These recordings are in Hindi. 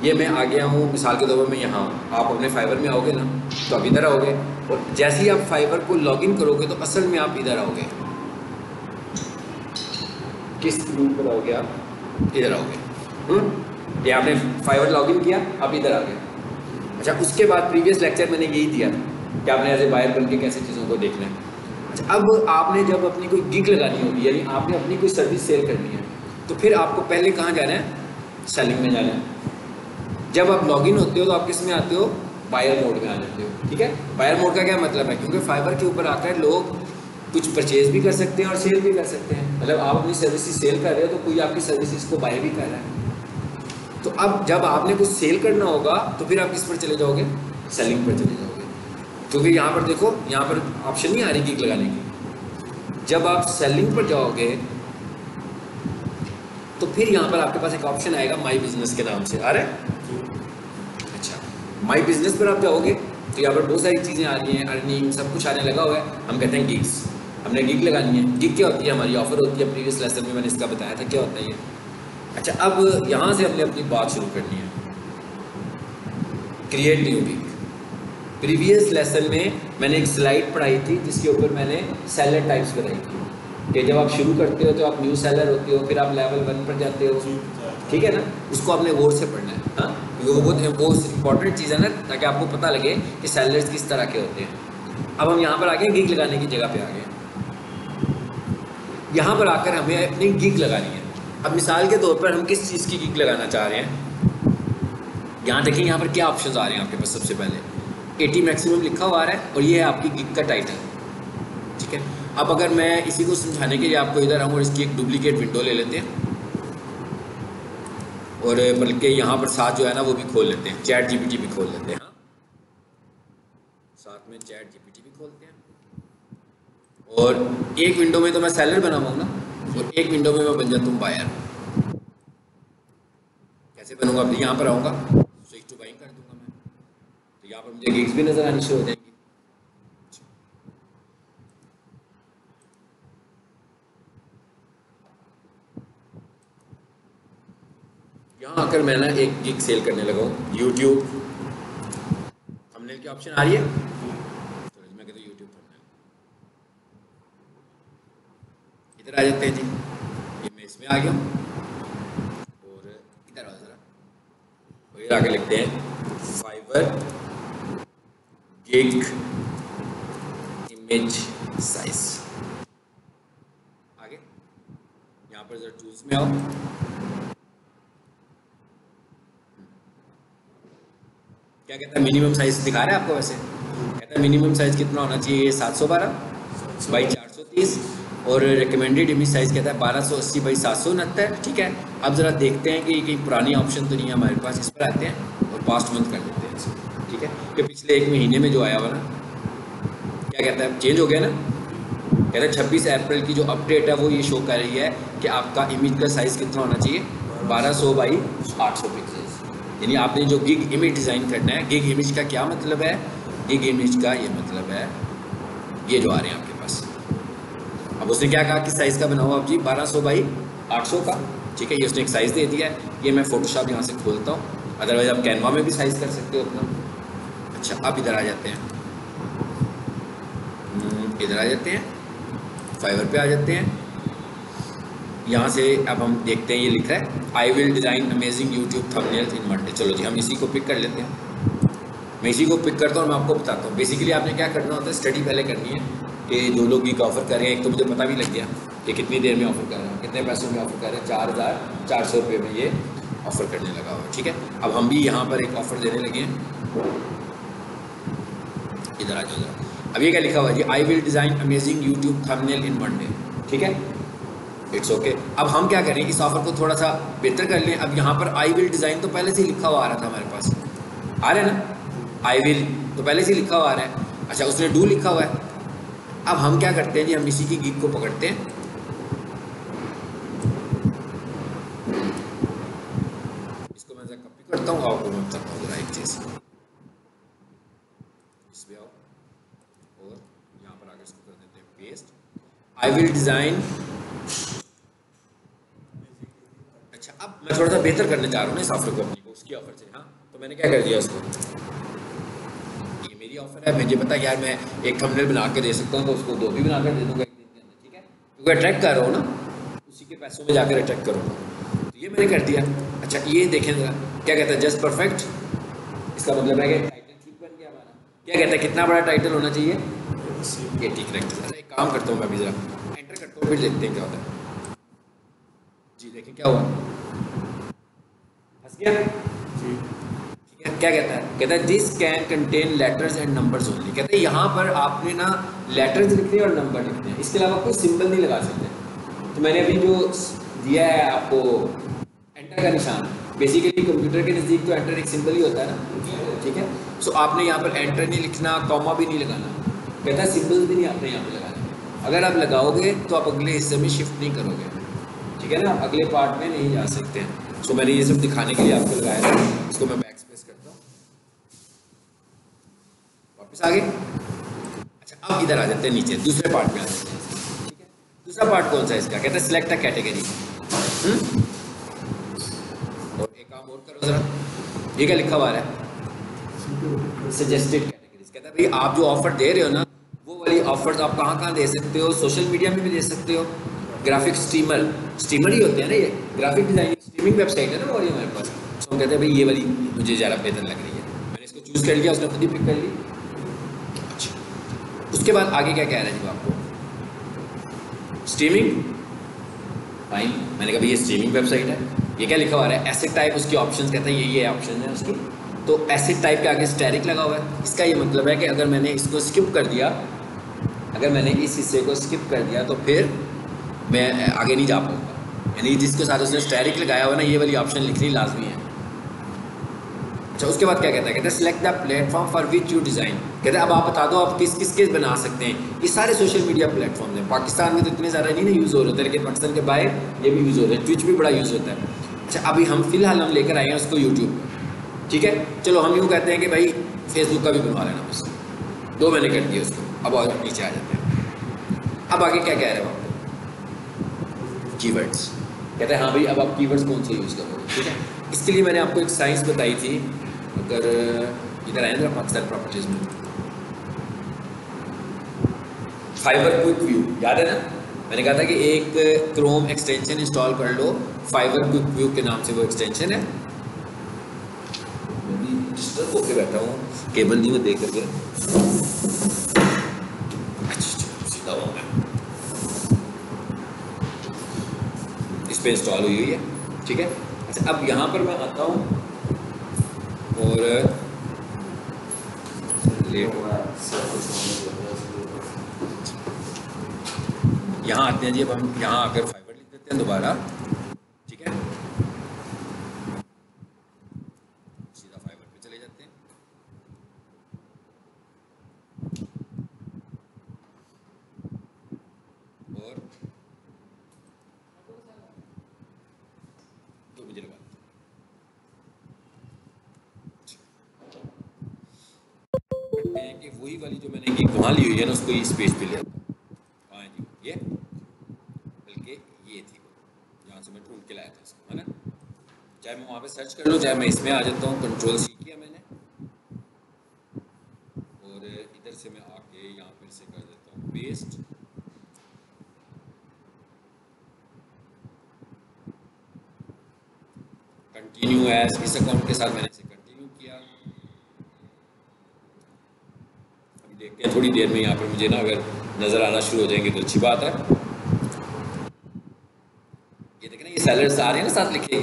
ये मैं आ गया हूँ, मिसाल के तौर पर मैं यहाँ हूँ, आप अपने फाइवर में आओगे ना तो आप इधर आओगे, और जैसे ही आप फाइवर को लॉगिन करोगे तो असल में आप इधर आओगे। किस रूट पर आओगे आप? इधर आओगे। ये आपने फाइवर लॉगिन किया, आप इधर आ गए। अच्छा, उसके बाद प्रीवियस लेक्चर मैंने यही दिया था कि आपने एज ए बायर बन के कैसे चीज़ों को देखना है। अच्छा, अब आपने जब अपनी कोई गिग लगानी होगी, यानी आपने अपनी कोई सर्विस सेल करनी है, तो फिर आपको पहले कहाँ जाना है? सेलिंग में जाना है। जब आप लॉगिन होते हो तो आप किस में आते हो? बायर मोड में आ जाते हो। ठीक है, बायर मोड का क्या मतलब है? क्योंकि फाइवर के ऊपर आकर लोग कुछ परचेज भी कर सकते हैं और सेल भी कर सकते हैं। मतलब आप अपनी सर्विसेज सेल कर रहे हो तो कोई आपकी सर्विसेज को बाय भी कर रहा है। तो अब जब आपने कुछ सेल करना होगा तो फिर आप किस पर चले जाओगे? सेलिंग पर चले जाओगे। क्योंकि यहाँ पर देखो, यहाँ पर ऑप्शन नहीं आ रही गिग लगाने की। जब आप सेलिंग पर जाओगे तो फिर यहाँ पर आपके पास एक ऑप्शन आएगा माई बिजनेस के नाम से। आ रहा है? अच्छा, माई बिजनेस पर आप जाओगे तो यहाँ पर बहुत सारी चीज़ें आ रही हैं, अर्निंग सब कुछ आने लगा हुआ है। हम कहते हैं गिग्स, हमने गिग लगानी है। गिग क्या होती है? हमारी ऑफर होती है। प्रीवियस लेसन में मैंने इसका बताया था क्या होता है ये। अच्छा, अब यहाँ से हमने अपनी बात शुरू करनी है। Create new gig. Previous lesson में मैंने एक स्लाइड पढ़ाई थी जिसके ऊपर मैंने सेलर टाइप्स बताई थी कि जब आप शुरू करते हो तो आप न्यू सेलर होते हो, फिर आप लेवल 1 पर जाते हो। ठीक है ना? उसको आपने गौर से पढ़ना है। हाँ, वो बहुत इंपॉर्टेंट चीज़ है ना, ताकि आपको पता लगे कि सेलर्स किस तरह के होते हैं। अब हम यहाँ पर आ गए, गिग लगाने की जगह पे आ गए। यहाँ पर आकर हमें अपनी गिग लगानी है। अब मिसाल के तौर पर हम किस चीज़ की गिग लगाना चाह रहे हैं? यहाँ देखिए, यहाँ पर क्या ऑप्शंस आ रहे हैं आपके पास। सबसे पहले 80 मैक्सिमम लिखा हुआ आ रहा है और ये है आपकी गिग का टाइटल। ठीक है, अब अगर मैं इसी को समझाने के लिए आपको इधर आऊँ और इसकी एक डुप्लीकेट विंडो ले लेते हैं, और बल्कि यहाँ पर साथ जो है ना वो भी खोल लेते हैं, चैट जीपीटी भी खोल लेते हैं। हाँ, साथ में चैट जीपीटी भी खोलते हैं। और एक विंडो में तो मैं सेलर बना हुआ हूँ ना, और एक विंडो में मैं बन जाता हूँ बायर। कैसे बनूंगा? अब यहाँ पर आऊँगा, स्विच टू बाइंग कर दूंगा मैं, तो यहाँ पर मुझे गिग्स भी नजर आनी शुरू हो जाएंगी। यहाँ आकर मैं ना एक गिग सेल करने लगा हूँ। यूट्यूब थंबनेल की ऑप्शन आ रही है, तो मैं कहता हूँ यूट्यूब थंबनेल। इधर आ जाते हैं जी, ये मैं इसमें आ गया हूँ, और इधर आओ जरा, और इधर आके लिखते हैं फाइवर गिग इमेज साइज। आगे यहाँ पर जरा टूल्स में आओ। क्या कहता है? मिनिमम साइज दिखा रहा है आपको। वैसे कहता है मिनिमम साइज कितना होना चाहिए? 712 बाई 430, और रिकमेंडेड इमेज साइज कहता है 1280 बाई 769। ठीक है, अब ज़रा देखते हैं कि कहीं पुरानी ऑप्शन तो नहीं है हमारे पास। इस पर आते हैं और पास्ट मंथ कर देते हैं इसे। ठीक है, कि पिछले एक महीने में जो आया हुआ ना, क्या कहता है? चेंज हो गया ना। कहता है 26 अप्रैल की जो अपडेट है वो ये शो कर रही है कि आपका इमेज का साइज़ कितना होना चाहिए? 1200 बाई 800 पिक्सल। यानी आपने जो गिग इमेज डिज़ाइन करना है, गिग इमेज का क्या मतलब है? गिग इमेज का ये मतलब है ये जो आ रहे हैं आपके पास। अब उसने क्या कहा कि साइज़ का बनाओ आप जी 1200 बाई 800 का। ठीक है, ये उसने एक साइज़ दे दिया है। ये मैं फोटोशॉप यहाँ से खोलता हूँ, अदरवाइज आप कैनवा में भी साइज़ कर सकते हो अपना। अच्छा, अब इधर आ जाते हैं, इधर आ जाते हैं, फाइवर पे आ जाते हैं। यहाँ से अब हम देखते हैं, ये लिखा है I will design amazing YouTube thumbnails in one day. चलो जी, हम इसी को पिक कर लेते हैं। मैं इसी को पिक करता हूँ और मैं आपको बताता हूँ। बेसिकली आपने क्या करना होता है, स्टडी पहले करनी है कि जो लोग गिग ऑफर कर रहे हैं, एक तो मुझे पता भी लग गया कि कितनी देर में ऑफर कर रहे हैं, कितने पैसों में ऑफर कर रहे हैं। 4400 रुपये में ये ऑफर करने लगा हुआ। ठीक है, अब हम भी यहाँ पर एक ऑफर देने लगे हैं। इधर आ जाओ जरा। अब ये क्या लिखा हुआ है जी? I will design amazing YouTube thumbnail in one day. ठीक है, इट्स ओके। अब हम क्या करें, इस ऑफर को थोड़ा सा बेहतर कर लें। अब यहाँ पर आई विल डिज़ाइन तो पहले से ही लिखा हुआ आ रहा था हमारे पास, आ रहा है ना? आई विल तो पहले से ही लिखा हुआ आ रहा है। अच्छा, उसने डू लिखा हुआ है। अब हम क्या करते हैं जी, हम इसी की गिग को पकड़ते हैं, इसको मैं कॉपी करता हूँ, आपको मैं बताता हूँ जरा एक चीज़। इसमें आओ और यहाँ पर आकर इसको कर देते हैं पेस्ट। I will design. अच्छा, अब मैं थोड़ा सा बेहतर करने जा रहा हूँ ना इस ऑफर को अपनी को, उसकी ऑफर से। हाँ, तो मैंने क्या कर दिया उसको, ये मेरी ऑफर है, मुझे पता यार मैं एक थंबनेल बना के दे सकता हूँ, तो उसको 2 भी बना कर दे दूँगा एक दिन के अंदर, ठीक है, क्योंकि अट्रैक्ट कर रहा हूँ ना, उसी के पैसों में जाकर अट्रैक्ट करूँगा। तो ये मैंने कर दिया। अच्छा, ये देखें ज़रा क्या कहता है, जस्ट परफेक्ट, इसका मतलब है कि टाइटल ठीक बन गया हमारा। क्या कहता है, कितना बड़ा टाइटल होना चाहिए, ये ठीक रखता है। एक काम करता हूँ मैं अभी ज़रा एंटर करता हूँ, फिर देखते हैं क्या होता है। जी देखें क्या हुआ, हंस गया जी। ठीक है, क्या कहता है, कहता है this can contain letters and numbers only. कहता है यहाँ पर आपने ना लेटर्स लिखने और नंबर लिखने हैं, इसके अलावा कोई सिंबल नहीं लगा सकते। तो मैंने अभी जो दिया है आपको एंटर का निशान, बेसिकली कंप्यूटर के नज़दीक तो एंटर एक सिंबल ही होता है ना, ठीक है। सो आपने यहाँ पर एंटर नहीं लिखना, कॉमा भी नहीं लगाना, कहता है सिंबल्स भी नहीं आपने यहाँ पर लगाना। अगर आप लगाओगे तो आप अगले हिस्से में शिफ्ट नहीं करोगे, ठीक है ना, अगले पार्ट में नहीं जा सकते हैं। सो मैंने ये सब दिखाने के लिए आपको लगाया था। इसको मैं बैक स्पेस करता हूँ, वापस आ गए। अच्छा, अब इधर आ जाते हैं नीचे, दूसरे पार्ट में आ जाते हैं, ठीक है। दूसरा पार्ट कौन सा है इसका, कहता है सिलेक्ट अ कैटेगरी। और एक काम और करो जरा, ये क्या लिखा हुआ है, सजेस्टेड कैटेगरीज। कहता है भाई आप जो ऑफर दे रहे हो ना, वो वाली ऑफर्स आप कहाँ कहाँ दे सकते हो, सोशल मीडिया में भी दे सकते हो, ग्राफिक स्ट्रीमर ही होते हैं ना ये, ग्राफिक डिजाइनिंग स्ट्रीमिंग वेबसाइट है ना वो वाली हमारे पास। तो हम कहते हैं भाई ये वाली मुझे ज़्यादा बेहतर लग रही है, मैंने इसको चूज़ कर लिया, उसने खुद ही पिक कर ली। अच्छा, उसके बाद आगे क्या कह रहा है जी आपको, स्ट्रीमिंग, फाइन, मैंने कहा भाई ये स्ट्रीमिंग वेबसाइट है। ये क्या लिखा हुआ है, एसेट टाइप, उसकी ऑप्शंस, कहता है ये ऑप्शन है उसकी। तो एसेट टाइप के आगे स्टैटिक लगा हुआ है, इसका ये मतलब है कि अगर मैंने इसको स्किप कर दिया, अगर मैंने इस हिस्से को स्किप कर दिया तो फिर मैं आगे नहीं जा पाऊँगा, यानी जिसके साथ उसने स्टैटिक लगाया हुआ ना, ये वाली ऑप्शन लिखनी लाजमी है। अच्छा, उसके बाद क्या कहता है, कहता है select the platform for which you design. कहता है अब आप बता दो आप किस किस के बना सकते हैं। ये सारे सोशल मीडिया प्लेटफॉर्म हैं, पाकिस्तान में तो इतने ज़्यादा नहीं ना यूज़ हो रहे थे, लेकिन पाकिस्तान के बाहर ये भी यूज़ हो रहे हैं, ट्विच भी बड़ा यूज़ होता है। अच्छा, अभी हम फिलहाल हम लेकर आए हैं उसको यूट्यूब, ठीक है। चलो हम यूँ कहते हैं कि भाई फेसबुक का भी बनवा लेना बस, 2 मैंने कर दिया उसको। अब और नीचे आ जाते हैं, अब आगे क्या कह रहे हो, कीवर्ड्स। कहते हैं हाँ भाई अब आप कीवर्ड्स कौन से यूज़ करोगे, ठीक है। इसके लिए मैंने आपको एक साइंस बताई थी, अगर इधर आए ना पाकिस्तान प्रॉपर्टीज़ में, फाइबर क्विक व्यू याद है ना, मैंने कहा था कि एक क्रोम एक्सटेंशन इंस्टॉल कर लो, फाइबर क्विक व्यू के नाम से वो एक्सटेंशन है। डिस्टर्ब होके बैठा हूँ, केबल नहीं मैं देख करके, सीधा हो गया, इस पे इंस्टॉल हुई है, ठीक है। अच्छा, अब यहाँ पर मैं आता हूँ और यहाँ आते हैं जी। अब हम यहाँ आकर फाइबर लिख देते हैं दोबारा, ठीक है, सीधा फाइबर पे चले जाते हैं। और 2 बजे लगा करते हैं कि वही वाली जो मैंने की वहाँ ली हुई है ना, उसको इस पेज पे ले आता हूँ। हाँ जी, ये बल्कि ये थी जहाँ से मैं ढूंढ के लाया था इसको, है ना। चाहे मैं वहाँ पे सर्च कर लूँ, चाहे मैं इसमें आ जाता हूँ, कंट्रोल सी किया मैंने, और इधर से मैं आके यहाँ फिर से कर देता हूँ पेस्ट। कंटिन्यू एज, इस अकाउंट के साथ मैंने इसे कंटिन्यू किया। अभी देखते हैं थोड़ी देर में यहाँ पर मुझे ना अगर नज़र आना शुरू हो जाएंगे तो अच्छी बात है। ये देखें ना, ये सेलर्स आ रहे हैं ना साथ लिखे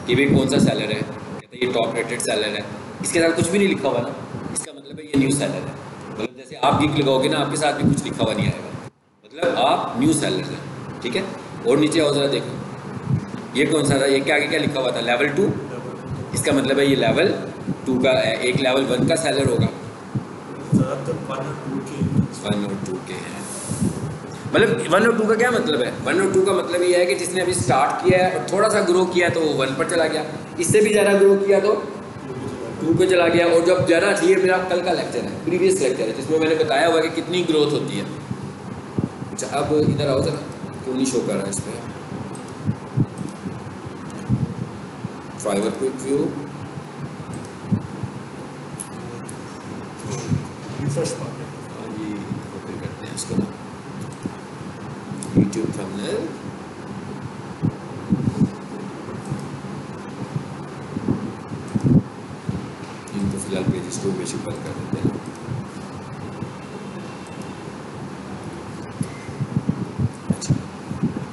कि भाई कौन सा सेलर है, कहते हैं ये टॉप रेटेड सेलर है। इसके साथ कुछ भी नहीं लिखा हुआ ना, इसका मतलब है ये न्यू सेलर है। मतलब जैसे आप गिग लगाओगे ना, आपके साथ भी कुछ लिखा हुआ नहीं आएगा, मतलब आप न्यू सेलर हैं, ठीक है। और नीचे आओ जरा देखो, ये कौन सा था, ये क्या आगे क्या लिखा हुआ था, लेवल 2। इसका मतलब है ये लेवल 2 का, एक लेवल 1 का सेलर होगा, 1 और 2 के हैं। मतलब 1 और 2 का क्या मतलब है, 1 और 2 का मतलब ये है कि जिसने अभी स्टार्ट किया है और थोड़ा सा ग्रो किया है तो वो 1 पर चला गया, इससे भी ज़्यादा ग्रो किया तो 2 पे चला गया। और जब ज़्यादा ये मेरा कल का लेक्चर है, प्रीवियस लेक्चर है, जिसमें मैंने बताया हुआ कि कितनी ग्रोथ होती है। अच्छा, अब इधर आओ जरा, क्यों नहीं शो कर रहा है इस पर, फाइवर क्विक व्यू, रिफ्रेश मारते हैं। हाँ जी, ओपन करते हैं इसको ना, यूट्यूब थंबनेल, इनको फिलहाल पेजेस को बेसिक बंद कर देते हैं।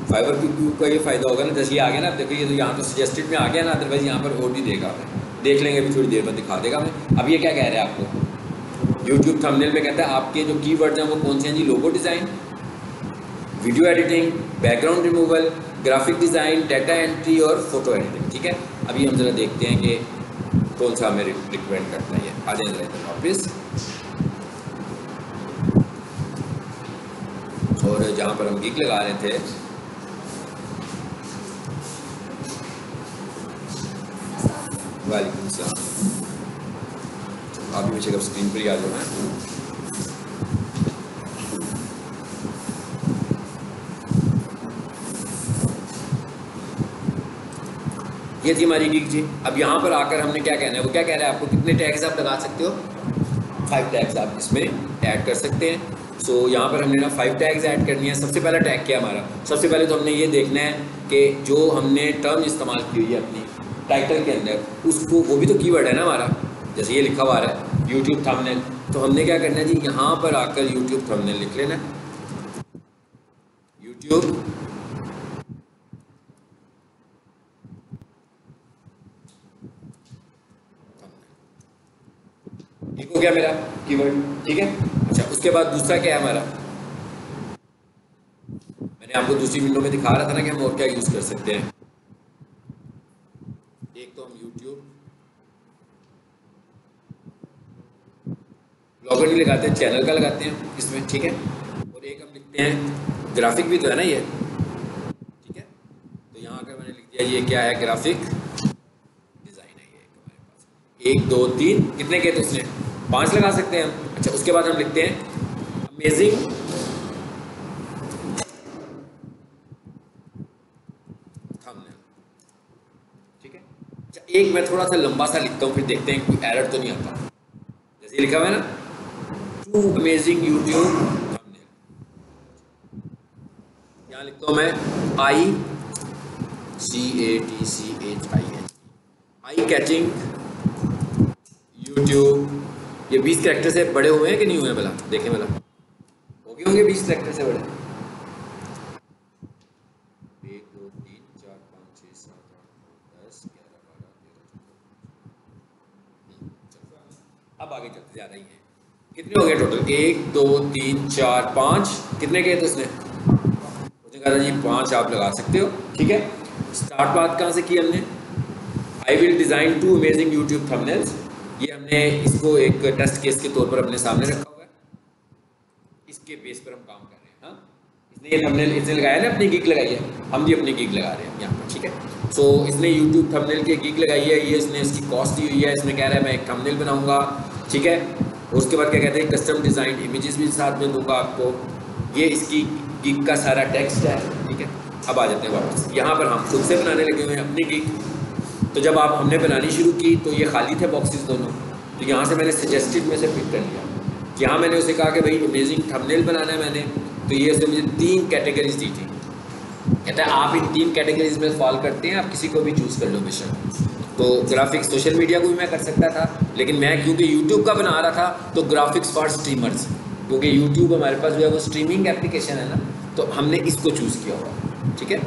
फाइवर क्विक व्यू का ये फायदा होगा ना, जैसे ये आ गया ना, देखो ये तो यहाँ तो सजेस्टेड में आ गया ना, अदरवाइज यहाँ पर और भी देगा, हमें देख लेंगे अभी थोड़ी देर में दिखा देगा हमें। अब ये क्या कह रहा है आपको, यूट्यूब थंबनेल में कहता है आपके जो कीवर्ड्स हैं वो कौन से हैं जी, logo design, video editing, background removal, graphic design, data entry और फोटो एडिटिंग। ठीक है, अभी हम ज़रा देखते हैं कि कौन सा हमें रिकमेंड करता है। ये आ जाए ज़रा इधर वापस, और जहाँ पर हम गिग लगा रहे थे, वालेकुम सलाम, आप भी मुझे कब स्क्रीन पर ही आ जाना है। ये थी हमारी गिग जी। अब यहाँ पर आकर हमने क्या कहना है, वो क्या कह रहा है आपको, कितने टैग्स आप लगा सकते हो, 5 टैग्स आप इसमें ऐड कर सकते हैं। सो यहाँ पर हमने ना 5 टैग्स ऐड करनी है। सबसे पहला टैग क्या हमारा, सबसे पहले तो हमने ये देखना है कि जो हमने टर्म इस्तेमाल की हुई है अपनी टाइटल के अंदर, उसको, वो भी तो कीवर्ड है ना हमारा, जैसे ये लिखा हुआ है यूट्यूब थंबनेल, तो हमने क्या करना है जी, यहाँ पर आकर यूट्यूब थंबनेल लिख लेना, यूट्यूब ठीक हो गया मेरा कीवर्ड। ठीक है, अच्छा उसके बाद दूसरा क्या है हमारा, मैंने आपको दूसरी विंडो में दिखा रहा था ना कि हम और क्या यूज कर सकते हैं। एक तो हम यूट्यूब ब्लॉगर नहीं लगाते हैं, चैनल का लगाते हैं इसमें। ठीक है, और एक हम लिखते हैं, ग्राफिक भी तो है ना ये, ठीक है, तो यहाँ आकर मैंने लिख दिया ये क्या है, ग्राफिक डिजाइन है ये हमारे पास। 1 2 3 कितने के, तो उसने 5 लगा सकते हैं हम। अच्छा उसके बाद हम लिखते हैं अमेजिंग थंबनेल। ठीक है, अच्छा एक मैं थोड़ा सा लंबा सा लिखता हूँ, फिर देखते हैं कोई एरर तो नहीं आता। जैसे लिखा हुआ है ना, टू अमेजिंग यूट्यूब थंबनेल, यहाँ लिखता हूँ मैं आई कैचिंग यूट्यूब। ये 20 कैरेक्टर से बड़े हुए हैं कि नहीं हुए हैं, भला देखें, भला हो गए होंगे 20 कैरेक्टर से बड़े। 1 2 3 4 5 6 7 8 10 11 12 13 14। अब आगे चलते, ज़्यादा ही है। कितने हो गए टोटल, 1 2 3 4 5, कितने गए तो उसने कहा जी 5 आप लगा सकते हो। ठीक है, स्टार्ट बात कहाँ से की हमने, I will design 2 amazing YouTube thumbnails. ये हमने इसको एक टेस्ट केस के तौर पर अपने सामने रखा हुआ है, इसके बेस पर हम काम कर रहे हैं। हाँ, इसने ये थंबनेल इसने लगाया ना, अपनी गिग लगाई है, हम भी अपनी गिग लगा रहे हैं यहाँ पर। ठीक है, सो इसने यूट्यूब थंबनेल की गिग लगाई है, ये इसने इसकी कॉस्ट दी हुई है, इसने कह रहा है मैं एक थंबनेल बनाऊंगा। ठीक है, और उसके बाद क्या कहते हैं, कस्टम डिज़ाइन इमेजेस भी साथ में दूंगा आपको। ये इसकी गिग का सारा टेक्स्ट है। ठीक है, अब आ जाते हैं वापस, यहाँ पर हम खुद से बनाने लगे हुए हैं अपनी गिग। तो जब आप हमने बनानी शुरू की तो ये खाली थे बॉक्सेस दोनों, तो यहाँ से मैंने सजेस्टेड में से पिक कर लिया। यहाँ मैंने उसे कहा कि भाई अमेजिंग थंबनेल बनाना है मैंने, तो ये उसने मुझे 3 कैटेगरीज दी थी। कहता है आप इन 3 कैटेगरीज में फॉल करते हैं, आप किसी को भी चूज़ कर लो बेशक। तो ग्राफिक्स सोशल मीडिया को भी मैं कर सकता था, लेकिन मैं क्योंकि यूट्यूब का बना रहा था तो ग्राफिक्स फॉर स्ट्रीमर्स, क्योंकि यूट्यूब हमारे पास जो है वो स्ट्रीमिंग एप्लीकेशन है ना, तो हमने इसको चूज़ किया हुआ। ठीक है,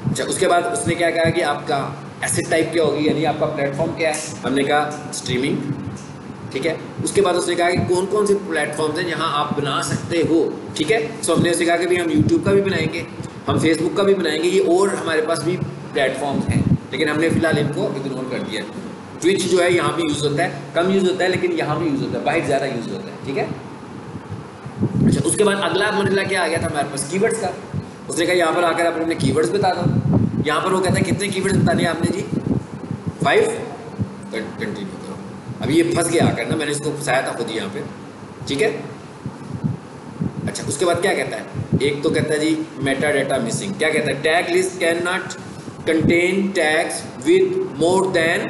अच्छा उसके बाद उसने क्या कहा कि आपका एसेट टाइप क्या होगी, यानी आपका प्लेटफॉर्म क्या है, हमने कहा स्ट्रीमिंग। ठीक है, उसके बाद उसने कहा कि कौन कौन से प्लेटफॉर्म्स हैं जहां आप बना सकते हो। ठीक है, सो हमने उसे कहा कि भाई हम यूट्यूब का भी बनाएंगे, हम फेसबुक का भी बनाएंगे, ये और हमारे पास भी प्लेटफॉर्म्स हैं, लेकिन हमने फिलहाल इनको इग्नोर कर दिया। ट्विच जो है यहाँ भी यूज़ होता है, कम यूज़ होता है, लेकिन यहाँ भी यूज़ होता है, बाहर ज़्यादा यूज़ होता है। ठीक है, अच्छा उसके बाद अगला मरला क्या आ गया था हमारे पास, कीवर्ड्स का। उसने कहा यहाँ पर आकर आप अपने कीवर्ड्स बता दो। यहाँ पर वो कहता है कितने कीवर्ड्स बताने हैं आपने जी, 5। कंटिन्यू करो। अभी ये फंस गया आकर ना, मैंने इसको फंसाया था खुद यहाँ पे। ठीक है, अच्छा उसके बाद क्या कहता है, एक तो कहता है जी मेटा डाटा मिसिंग, क्या कहता है, tag list can not contain tags with more than